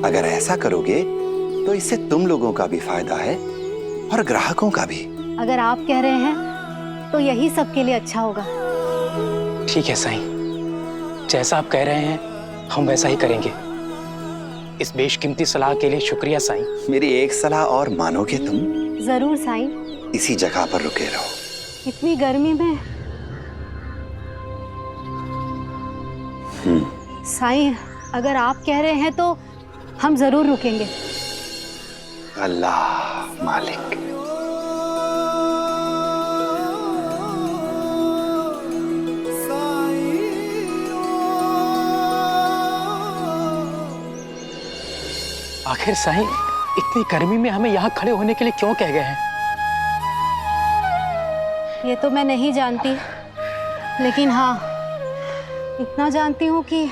अगर ऐसा करोगे तो इससे तुम लोगों का भी फायदा है और ग्राहकों का भी। अगर आप कह रहे हैं तो यही सबके लिए अच्छा होगा। ठीक है साईं, जैसा आप कह रहे हैं हम वैसा ही करेंगे। इस बेशकीमती सलाह के लिए शुक्रिया साईं। मेरी एक सलाह और मानोगे तुम? जरूर साईं। इसी जगह पर रुके रहो। इतनी गर्मी में साईं, अगर आप कह रहे हैं तो हम जरूर रुकेंगे। अल्लाह मालिक। आखिर साईं इतनी गर्मी में हमें यहाँ खड़े होने के लिए क्यों कह गए हैं? ये तो मैं नहीं जानती, लेकिन हाँ इतना जानती हूँ कि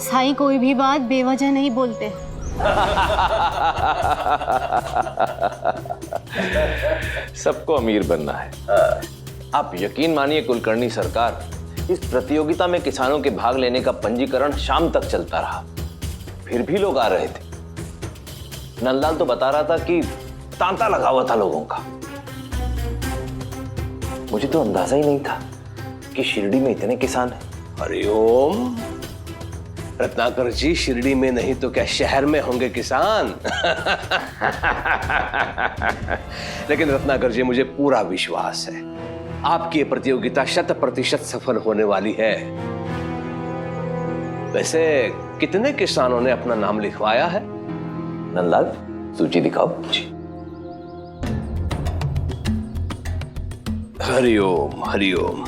साईं कोई भी बात बेवजह नहीं बोलते। सबको अमीर बनना है। आप यकीन मानिए कुलकर्णी सरकार, इस प्रतियोगिता में किसानों के भाग लेने का पंजीकरण शाम तक चलता रहा, फिर भी लोग आ रहे थे। नंदलाल तो बता रहा था कि तांता लगा हुआ था लोगों का। मुझे तो अंदाजा ही नहीं था कि शिरडी में इतने किसान हैं। हरिओम। रत्नाकर जी, शिरडी में नहीं तो क्या शहर में होंगे किसान। लेकिन रत्नाकर जी, मुझे पूरा विश्वास है आपकी ये प्रतियोगिता 100% सफल होने वाली है। वैसे कितने किसानों ने अपना नाम लिखवाया है? नंदलाल, सूची दिखाओ। हरिओम हरिओम।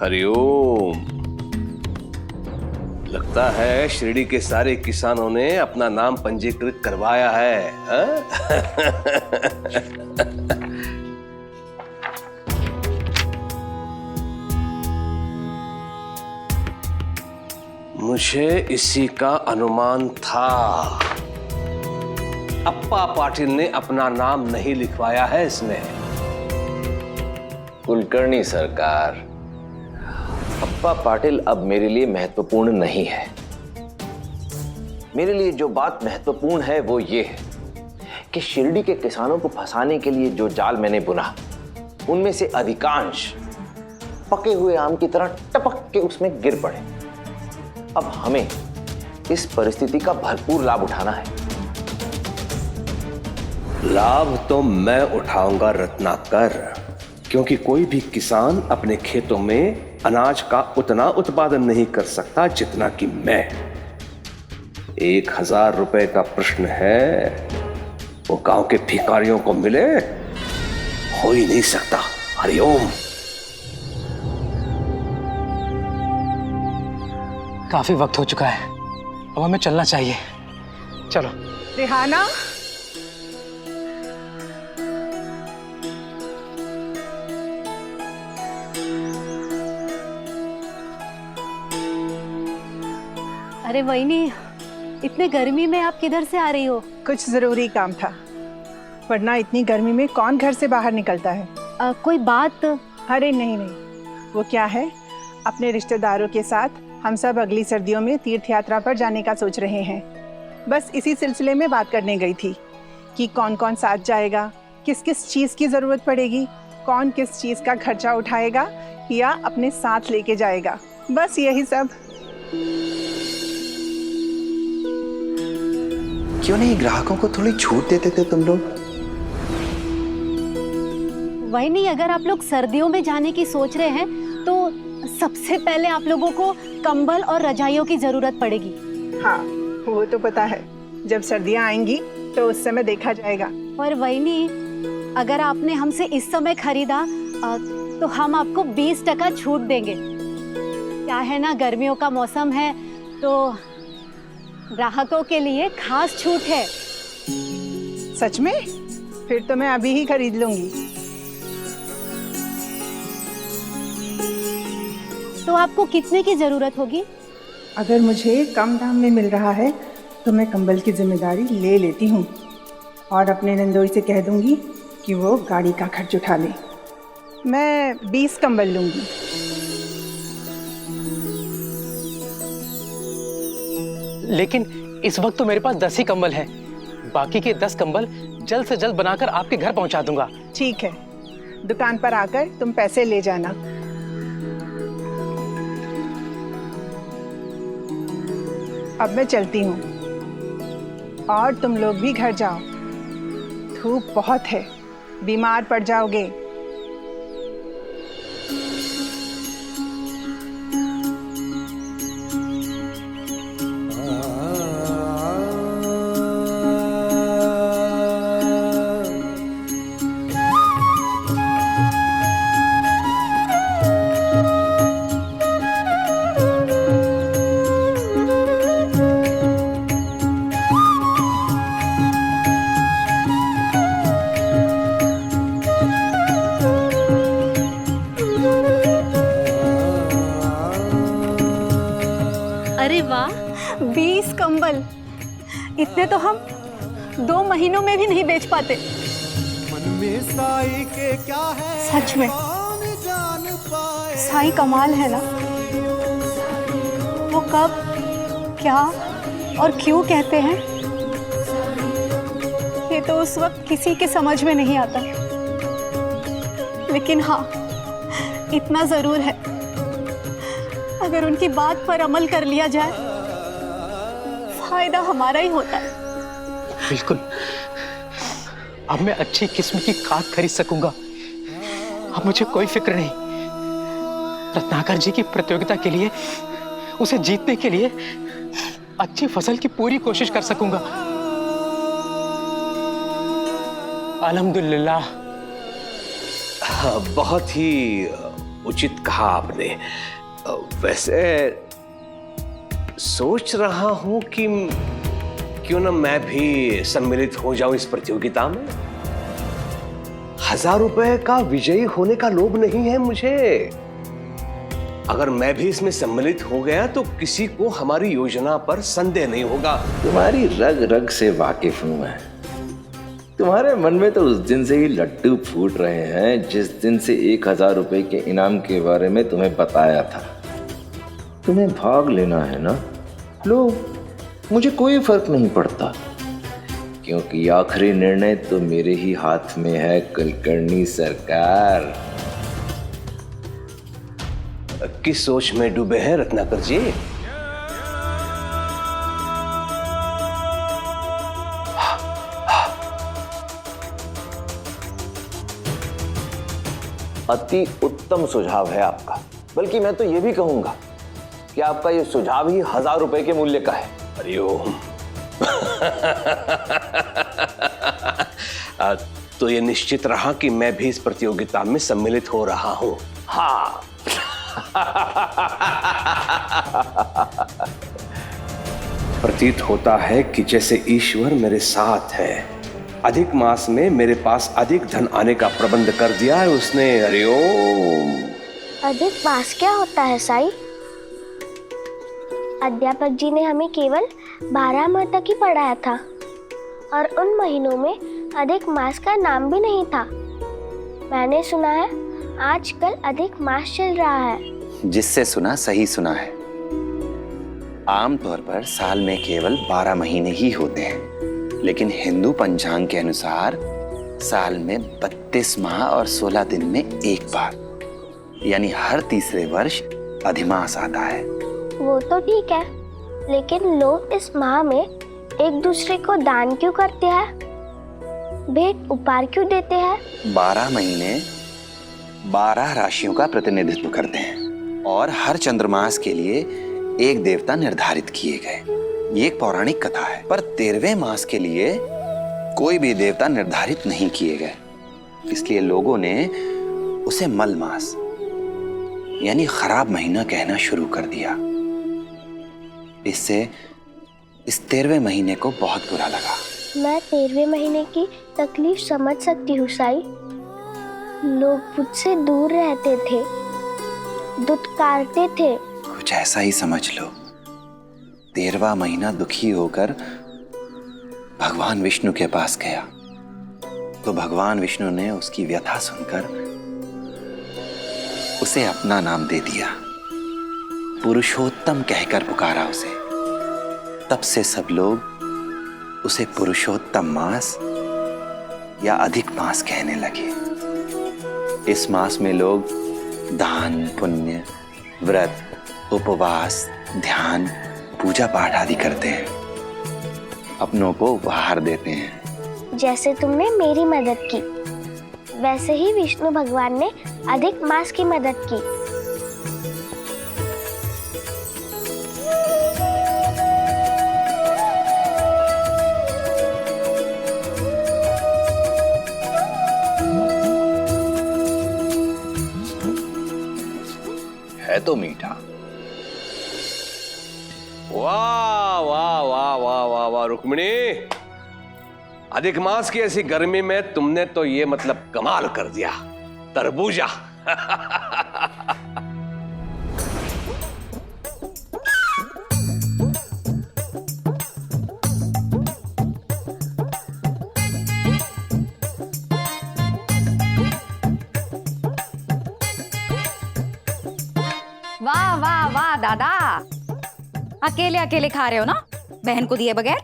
हरिओम। लगता है शिरडी के सारे किसानों ने अपना नाम पंजीकृत करवाया है, हाँ? मुझे इसी का अनुमान था। अप्पा पाटिल ने अपना नाम नहीं लिखवाया है इसमें। कुलकर्णी सरकार, अप्पा पाटिल अब मेरे लिए महत्वपूर्ण नहीं है। मेरे लिए जो बात महत्वपूर्ण है वो ये है कि शिरडी के किसानों को फंसाने के लिए जो जाल मैंने बुना, उनमें से अधिकांश पके हुए आम की तरह टपक के उसमें गिर पड़े। अब हमें इस परिस्थिति का भरपूर लाभ उठाना है। लाभ तो मैं उठाऊंगा रत्नाकर, क्योंकि कोई भी किसान अपने खेतों में अनाज का उतना उत्पादन नहीं कर सकता जितना कि मैं। 1000 रुपए का प्रश्न है, वो गांव के भिखारियों को मिले, हो ही नहीं सकता। हरिओम। काफी वक्त हो चुका है, अब हमें चलना चाहिए। चलो। रिहाना, अरे वहीनी, इतने गर्मी में आप किधर से आ रही हो? कुछ जरूरी काम था, वरना इतनी गर्मी में कौन घर से बाहर निकलता है। कोई बात? अरे नहीं नहीं, वो क्या है, अपने रिश्तेदारों के साथ हम सब अगली सर्दियों में तीर्थ यात्रा पर जाने का सोच रहे हैं। बस इसी सिलसिले में बात करने गई थी कि कौन कौन साथ जाएगा, किस किस चीज़ की ज़रूरत पड़ेगी, कौन किस चीज़ का खर्चा उठाएगा या अपने साथ लेके जाएगा, बस यही सब। क्यों नहीं ग्राहकों को थोड़ी छूट देते थे तुम लोग? वही नहीं, अगर आप लोग सर्दियों में जाने की सोच रहे हैं तो सबसे पहले आप लोगों को कंबल और रजाइयों की जरूरत पड़ेगी। हाँ, वो तो पता है, जब सर्दियाँ आएंगी तो उस समय देखा जाएगा। और वही नहीं, अगर आपने हमसे इस समय खरीदा तो हम आपको 20% छूट देंगे। क्या है ना, गर्मियों का मौसम है तो ग्राहकों के लिए खास छूट है। सच में? फिर तो मैं अभी ही खरीद लूंगी। तो आपको कितने की जरूरत होगी? अगर मुझे कम दाम में मिल रहा है तो मैं कंबल की जिम्मेदारी ले लेती हूँ और अपने नंदोई से कह दूंगी कि वो गाड़ी का खर्च उठा ले। मैं 20 कंबल लूंगी। लेकिन इस वक्त तो मेरे पास 10 ही कंबल हैं। बाकी के 10 कंबल जल्द से जल्द बनाकर आपके घर पहुंचा दूंगा। ठीक है, दुकान पर आकर तुम पैसे ले जाना। अब मैं चलती हूँ और तुम लोग भी घर जाओ, धूप बहुत है, बीमार पड़ जाओगे। अरे वाह, 20 कंबल! इतने तो हम 2 महीनों में भी नहीं बेच पाते। मन में साई के क्या है, सच में जान पाए। साई कमाल है ना। वो कब, क्या और क्यों कहते हैं, ये तो उस वक्त किसी के समझ में नहीं आता। लेकिन हाँ, इतना जरूर है, अगर उनकी बात पर अमल कर लिया जाए फायदा हमारा ही होता है। बिल्कुल, अब मैं अच्छी किस्म की खाद खरीद सकूंगा। अब मुझे कोई फिक्र नहीं। रत्नाकर जी की प्रतियोगिता के लिए, उसे जीतने के लिए अच्छी फसल की पूरी कोशिश कर सकूंगा। अल्हम्दुलिल्लाह। बहुत ही उचित कहा आपने। वैसे सोच रहा हूं कि क्यों ना मैं भी सम्मिलित हो जाऊं इस प्रतियोगिता में। 1000 रुपए का विजयी होने का लोभ नहीं है मुझे। अगर मैं भी इसमें सम्मिलित हो गया तो किसी को हमारी योजना पर संदेह नहीं होगा। तुम्हारी रग रग से वाकिफ हूं मैं। तुम्हारे मन में तो उस दिन से ही लड्डू फूट रहे हैं जिस दिन से 1000 रुपए के इनाम के बारे में तुम्हें बताया था। तुम्हें भाग लेना है ना, लो, मुझे कोई फर्क नहीं पड़ता, क्योंकि आखिरी निर्णय तो मेरे ही हाथ में है कुलकर्णी सरकार। किस सोच में डूबे हैं रत्नाकर जी? अति उत्तम सुझाव है आपका। बल्कि मैं तो ये भी कहूंगा कि आपका ये सुझाव ही 1000 रुपए के मूल्य का है। हरिओम। तो ये निश्चित रहा कि मैं भी इस प्रतियोगिता में सम्मिलित हो रहा हूं। हाँ। प्रतीत होता है कि जैसे ईश्वर मेरे साथ है। अधिक मास में मेरे पास अधिक धन आने का प्रबंध कर दिया है उसने। हरिओम। अधिक मास क्या होता है साईं? अध्यापक जी ने हमें केवल 12 माह तक ही पढ़ाया था और उन महीनों में अधिक मास का नाम भी नहीं था। मैंने सुना है आजकल अधिक मास चल रहा है। जिससे सुना सही सुना है। आमतौर पर साल में केवल 12 महीने ही होते हैं, लेकिन हिंदू पंचांग के अनुसार साल में 32 माह और 16 दिन में एक बार, यानी हर तीसरे वर्ष अधिमास आता है। वो तो ठीक है, लेकिन लोग इस माह में एक दूसरे को दान क्यों करते हैं? भेंट उपहार क्यों देते हैं? 12 महीने 12 राशियों का प्रतिनिधित्व करते हैं और हर चंद्रमास के लिए एक देवता निर्धारित किए गए। ये एक पौराणिक कथा है, पर 13वें मास के लिए कोई भी देवता निर्धारित नहीं किए गए। इसलिए लोगों ने उसे मल मास यानी खराब महीना कहना शुरू कर दिया। इससे इस 13वें महीने को बहुत बुरा लगा। मैं 13वें महीने की तकलीफ समझ सकती हूँ साईं। लोग मुझसे दूर रहते थे, दुत्कारते थे। कुछ ऐसा ही समझ लो। 13वां महीना दुखी होकर भगवान विष्णु के पास गया, तो भगवान विष्णु ने उसकी व्यथा सुनकर उसे अपना नाम दे दिया। पुरुषोत्तम कहकर पुकारा उसे। तब से सब लोग उसे पुरुषोत्तम मास या अधिक मास कहने लगे। इस मास में लोग दान, पुण्य, व्रत, उपवास, ध्यान, पूजा पाठ आदि करते हैं, अपनों को उपहार देते हैं। जैसे तुमने मेरी मदद की, वैसे ही विष्णु भगवान ने अधिक मास की मदद की। है तो मीठा। वाह वाह वाह वाह वाह वाह रुक्मिणी, अधिक मास की ऐसी गर्मी में तुमने तो ये मतलब कमाल कर दिया। तरबूजा। वाह वाह वाह दादा, अकेले अकेले खा रहे हो ना, बहन को दिए बगैर।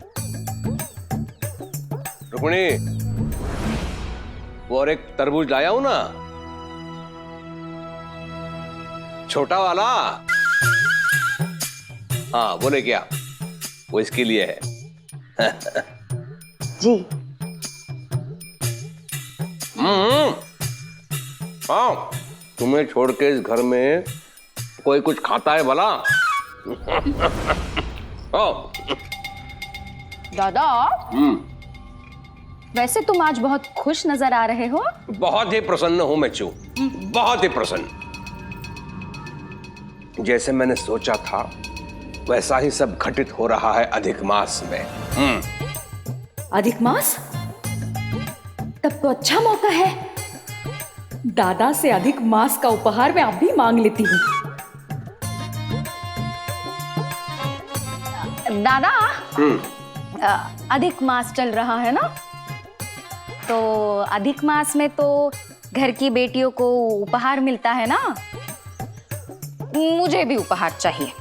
रुक्मिणी, वो और एक तरबूज लाया हूं ना, छोटा वाला। हाँ वो लेके आ, वो इसके लिए है। जी। हाँ, तुम्हें छोड़ के इस घर में कोई कुछ खाता है भला? दादा, वैसे तुम आज बहुत खुश नजर आ रहे हो। बहुत ही प्रसन्न हूं मैं चू, बहुत ही प्रसन्न। जैसे मैंने सोचा था वैसा ही सब घटित हो रहा है अधिक मास में। अधिक मास? तब तो अच्छा मौका है। दादा से अधिक मास का उपहार मैं अभी मांग लेती हूँ। दादा, अधिक मास चल रहा है ना, तो अधिक मास में तो घर की बेटियों को उपहार मिलता है ना, मुझे भी उपहार चाहिए।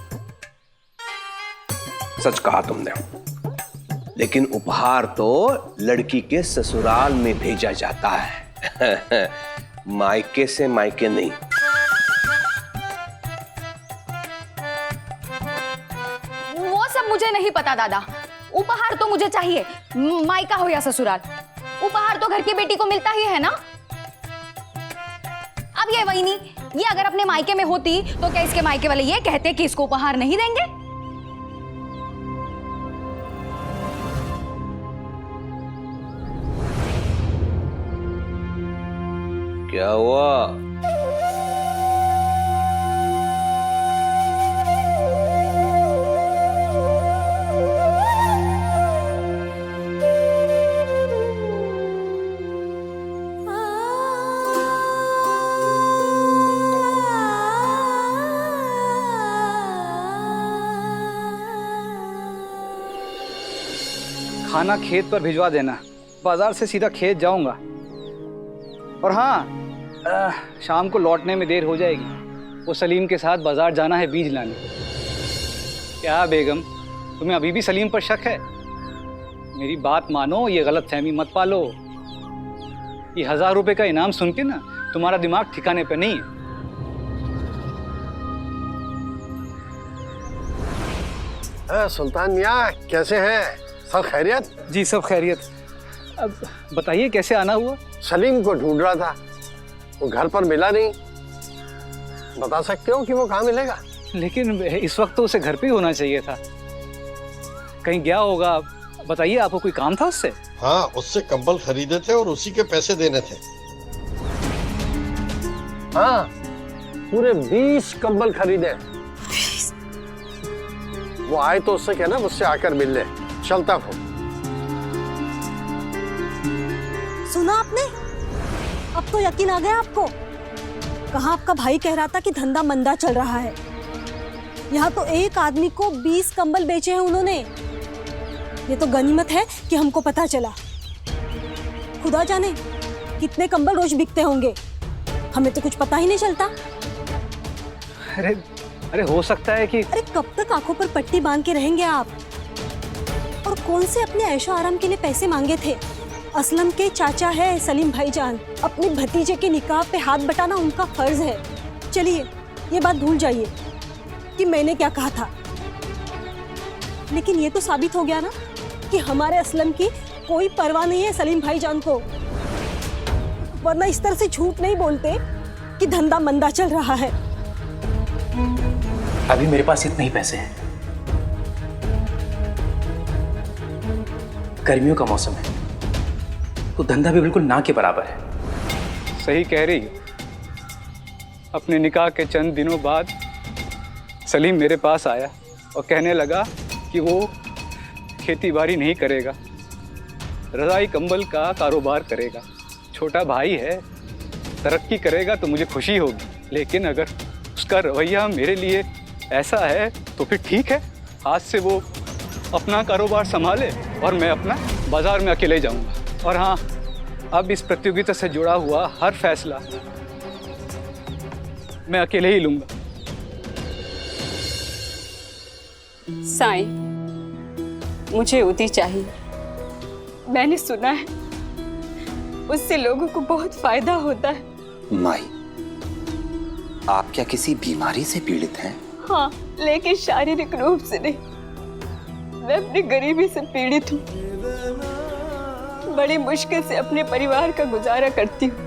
सच कहा तुमने, लेकिन उपहार तो लड़की के ससुराल में भेजा जाता है मायके से मायके नहीं। वो सब मुझे नहीं पता दादा, उपहार तो मुझे चाहिए, मायका हो या ससुराल, उपहार तो घर की बेटी को मिलता ही है ना। अब ये वही नहीं, ये अगर अपने मायके में होती तो क्या इसके मायके वाले ये कहते कि इसको उपहार नहीं देंगे? क्या हुआ? खाना खेत पर भिजवा देना, बाजार से सीधा खेत जाऊंगा। और हाँ, शाम को लौटने में देर हो जाएगी, वो सलीम के साथ बाजार जाना है बीज लाने। क्या बेगम, तुम्हें अभी भी सलीम पर शक है? मेरी बात मानो, ये गलतफहमी मत पालो। ये 1000 रुपए का इनाम सुन के ना तुम्हारा दिमाग ठिकाने पे नहीं है। सुल्तान मियाँ, कैसे हैं? सब खैरियत? जी सब खैरियत। अब बताइए कैसे आना हुआ? सलीम को ढूंढ रहा था, वो घर पर मिला नहीं। बता सकते हो कि वो कहाँ मिलेगा? लेकिन इस वक्त तो उसे घर पे ही होना चाहिए था, कहीं गया होगा। बताइए, आपको कोई काम था उससे? हाँ, उससे कंबल खरीदे थे और उसी के पैसे देने थे। हाँ, पूरे 20 कंबल खरीदे। वो आए तो उससे कहना मुझसे आकर मिल ले। चलता हूँ। सुना आपने? अब तो यकीन आ गया आपको? कहाँ आपका भाई कह रहा था कि धंधा मंदा चल रहा है। यहाँ तो एक आदमी को 20 कंबल बेचे हैं उन्होंने। ये तो गनीमत है कि हमको पता चला। खुदा जाने कितने कंबल रोज बिकते होंगे, हमें तो कुछ पता ही नहीं चलता। अरे हो सकता है कि... अरे कब तक आंखों पर पट्टी बांध के रहेंगे आप? और कौन से अपने ऐशो आराम के लिए पैसे मांगे थे? असलम के चाचा है सलीम भाईजान, अपने भतीजे के निकाह पे हाथ बटाना उनका फर्ज है। चलिए ये बात भूल जाइए कि मैंने क्या कहा था, लेकिन ये तो साबित हो गया ना कि हमारे असलम की कोई परवाह नहीं है सलीम भाईजान को, वरना इस तरह से झूठ नहीं बोलते कि धंधा मंदा चल रहा है। अभी मेरे पास इतने ही पैसे हैं, गर्मियों का मौसम है तो धंधा भी बिल्कुल ना के बराबर है। सही कह रही हो। अपने निकाह के चंद दिनों बाद सलीम मेरे पास आया और कहने लगा कि वो खेती बाड़ी नहीं करेगा, रज़ाई कंबल का कारोबार करेगा। छोटा भाई है, तरक्की करेगा तो मुझे खुशी होगी, लेकिन अगर उसका रवैया मेरे लिए ऐसा है तो फिर ठीक है, आज से वो अपना कारोबार संभाले और मैं अपना बाजार में अकेले जाऊंगा। और हाँ, अब इस प्रतियोगिता से जुड़ा हुआ हर फैसला मैं अकेले ही लूंगा। साईं, मुझे उदी चाहिए। मैंने सुना है उससे लोगों को बहुत फायदा होता है। माई, आप क्या किसी बीमारी से पीड़ित हैं? हाँ, लेकिन शारीरिक रूप से नहीं। मैं अपनी गरीबी से पीड़ित हूँ। बड़ी मुश्किल से अपने परिवार का गुजारा करती हूँ।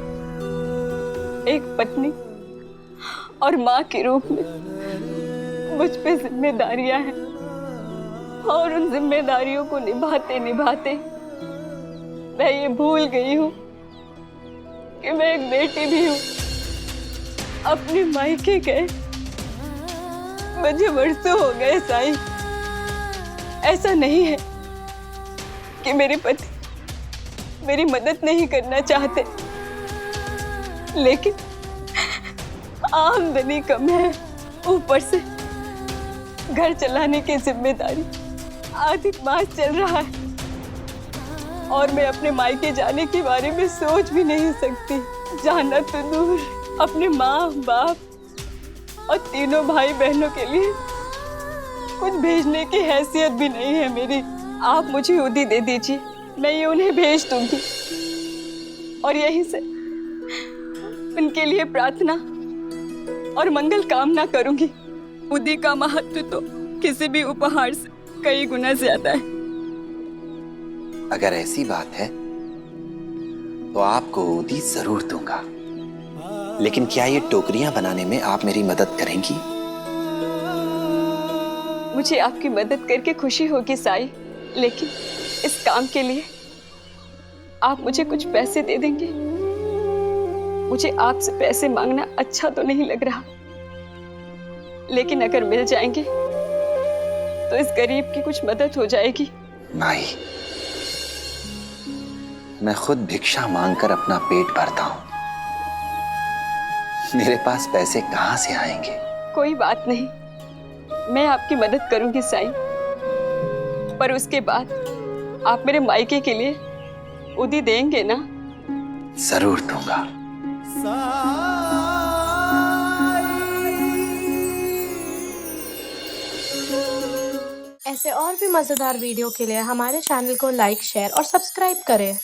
एक पत्नी और माँ के रूप में मुझ पे जिम्मेदारियां हैं, और उन जिम्मेदारियों को निभाते निभाते मैं ये भूल गई हूँ कि मैं एक बेटी भी हूँ। अपने मायके गए मुझे वर्षों हो गए साईं। ऐसा नहीं है कि मेरे पति मेरी मदद नहीं करना चाहते, लेकिन आमदनी कम है, ऊपर से घर चलाने की जिम्मेदारी। अधिक मास चल रहा है और मैं अपने मायके जाने के बारे में सोच भी नहीं सकती। जाना तो दूर, अपने माँ बाप और तीनों भाई बहनों के लिए कुछ भेजने की हैसियत भी नहीं है मेरी। आप मुझे उदी दे दीजिए, मैं ये उन्हें भेज दूंगी और यहीं से उनके लिए प्रार्थना और मंगल कामना करूंगी। उदी का महत्व तो किसी भी उपहार से कई गुना ज्यादा है। अगर ऐसी बात है तो आपको उदी जरूर दूंगा, लेकिन क्या ये टोकरियां बनाने में आप मेरी मदद करेंगी? मुझे आपकी मदद करके खुशी होगी साईं, लेकिन इस काम के लिए आप मुझे कुछ पैसे दे देंगे? मुझे आपसे पैसे मांगना अच्छा तो नहीं लग रहा, लेकिन अगर मिल जाएंगे तो इस गरीब की कुछ मदद हो जाएगी। माई, मैं खुद भिक्षा मांगकर अपना पेट भरता हूं, मेरे पास पैसे कहां से आएंगे? कोई बात नहीं, मैं आपकी मदद करूंगी साईं, पर उसके बाद आप मेरे मायके के लिए उदी देंगे ना? जरूर दूंगा। ऐसे और भी मजेदार वीडियो के लिए हमारे चैनल को लाइक, शेयर और सब्सक्राइब करें।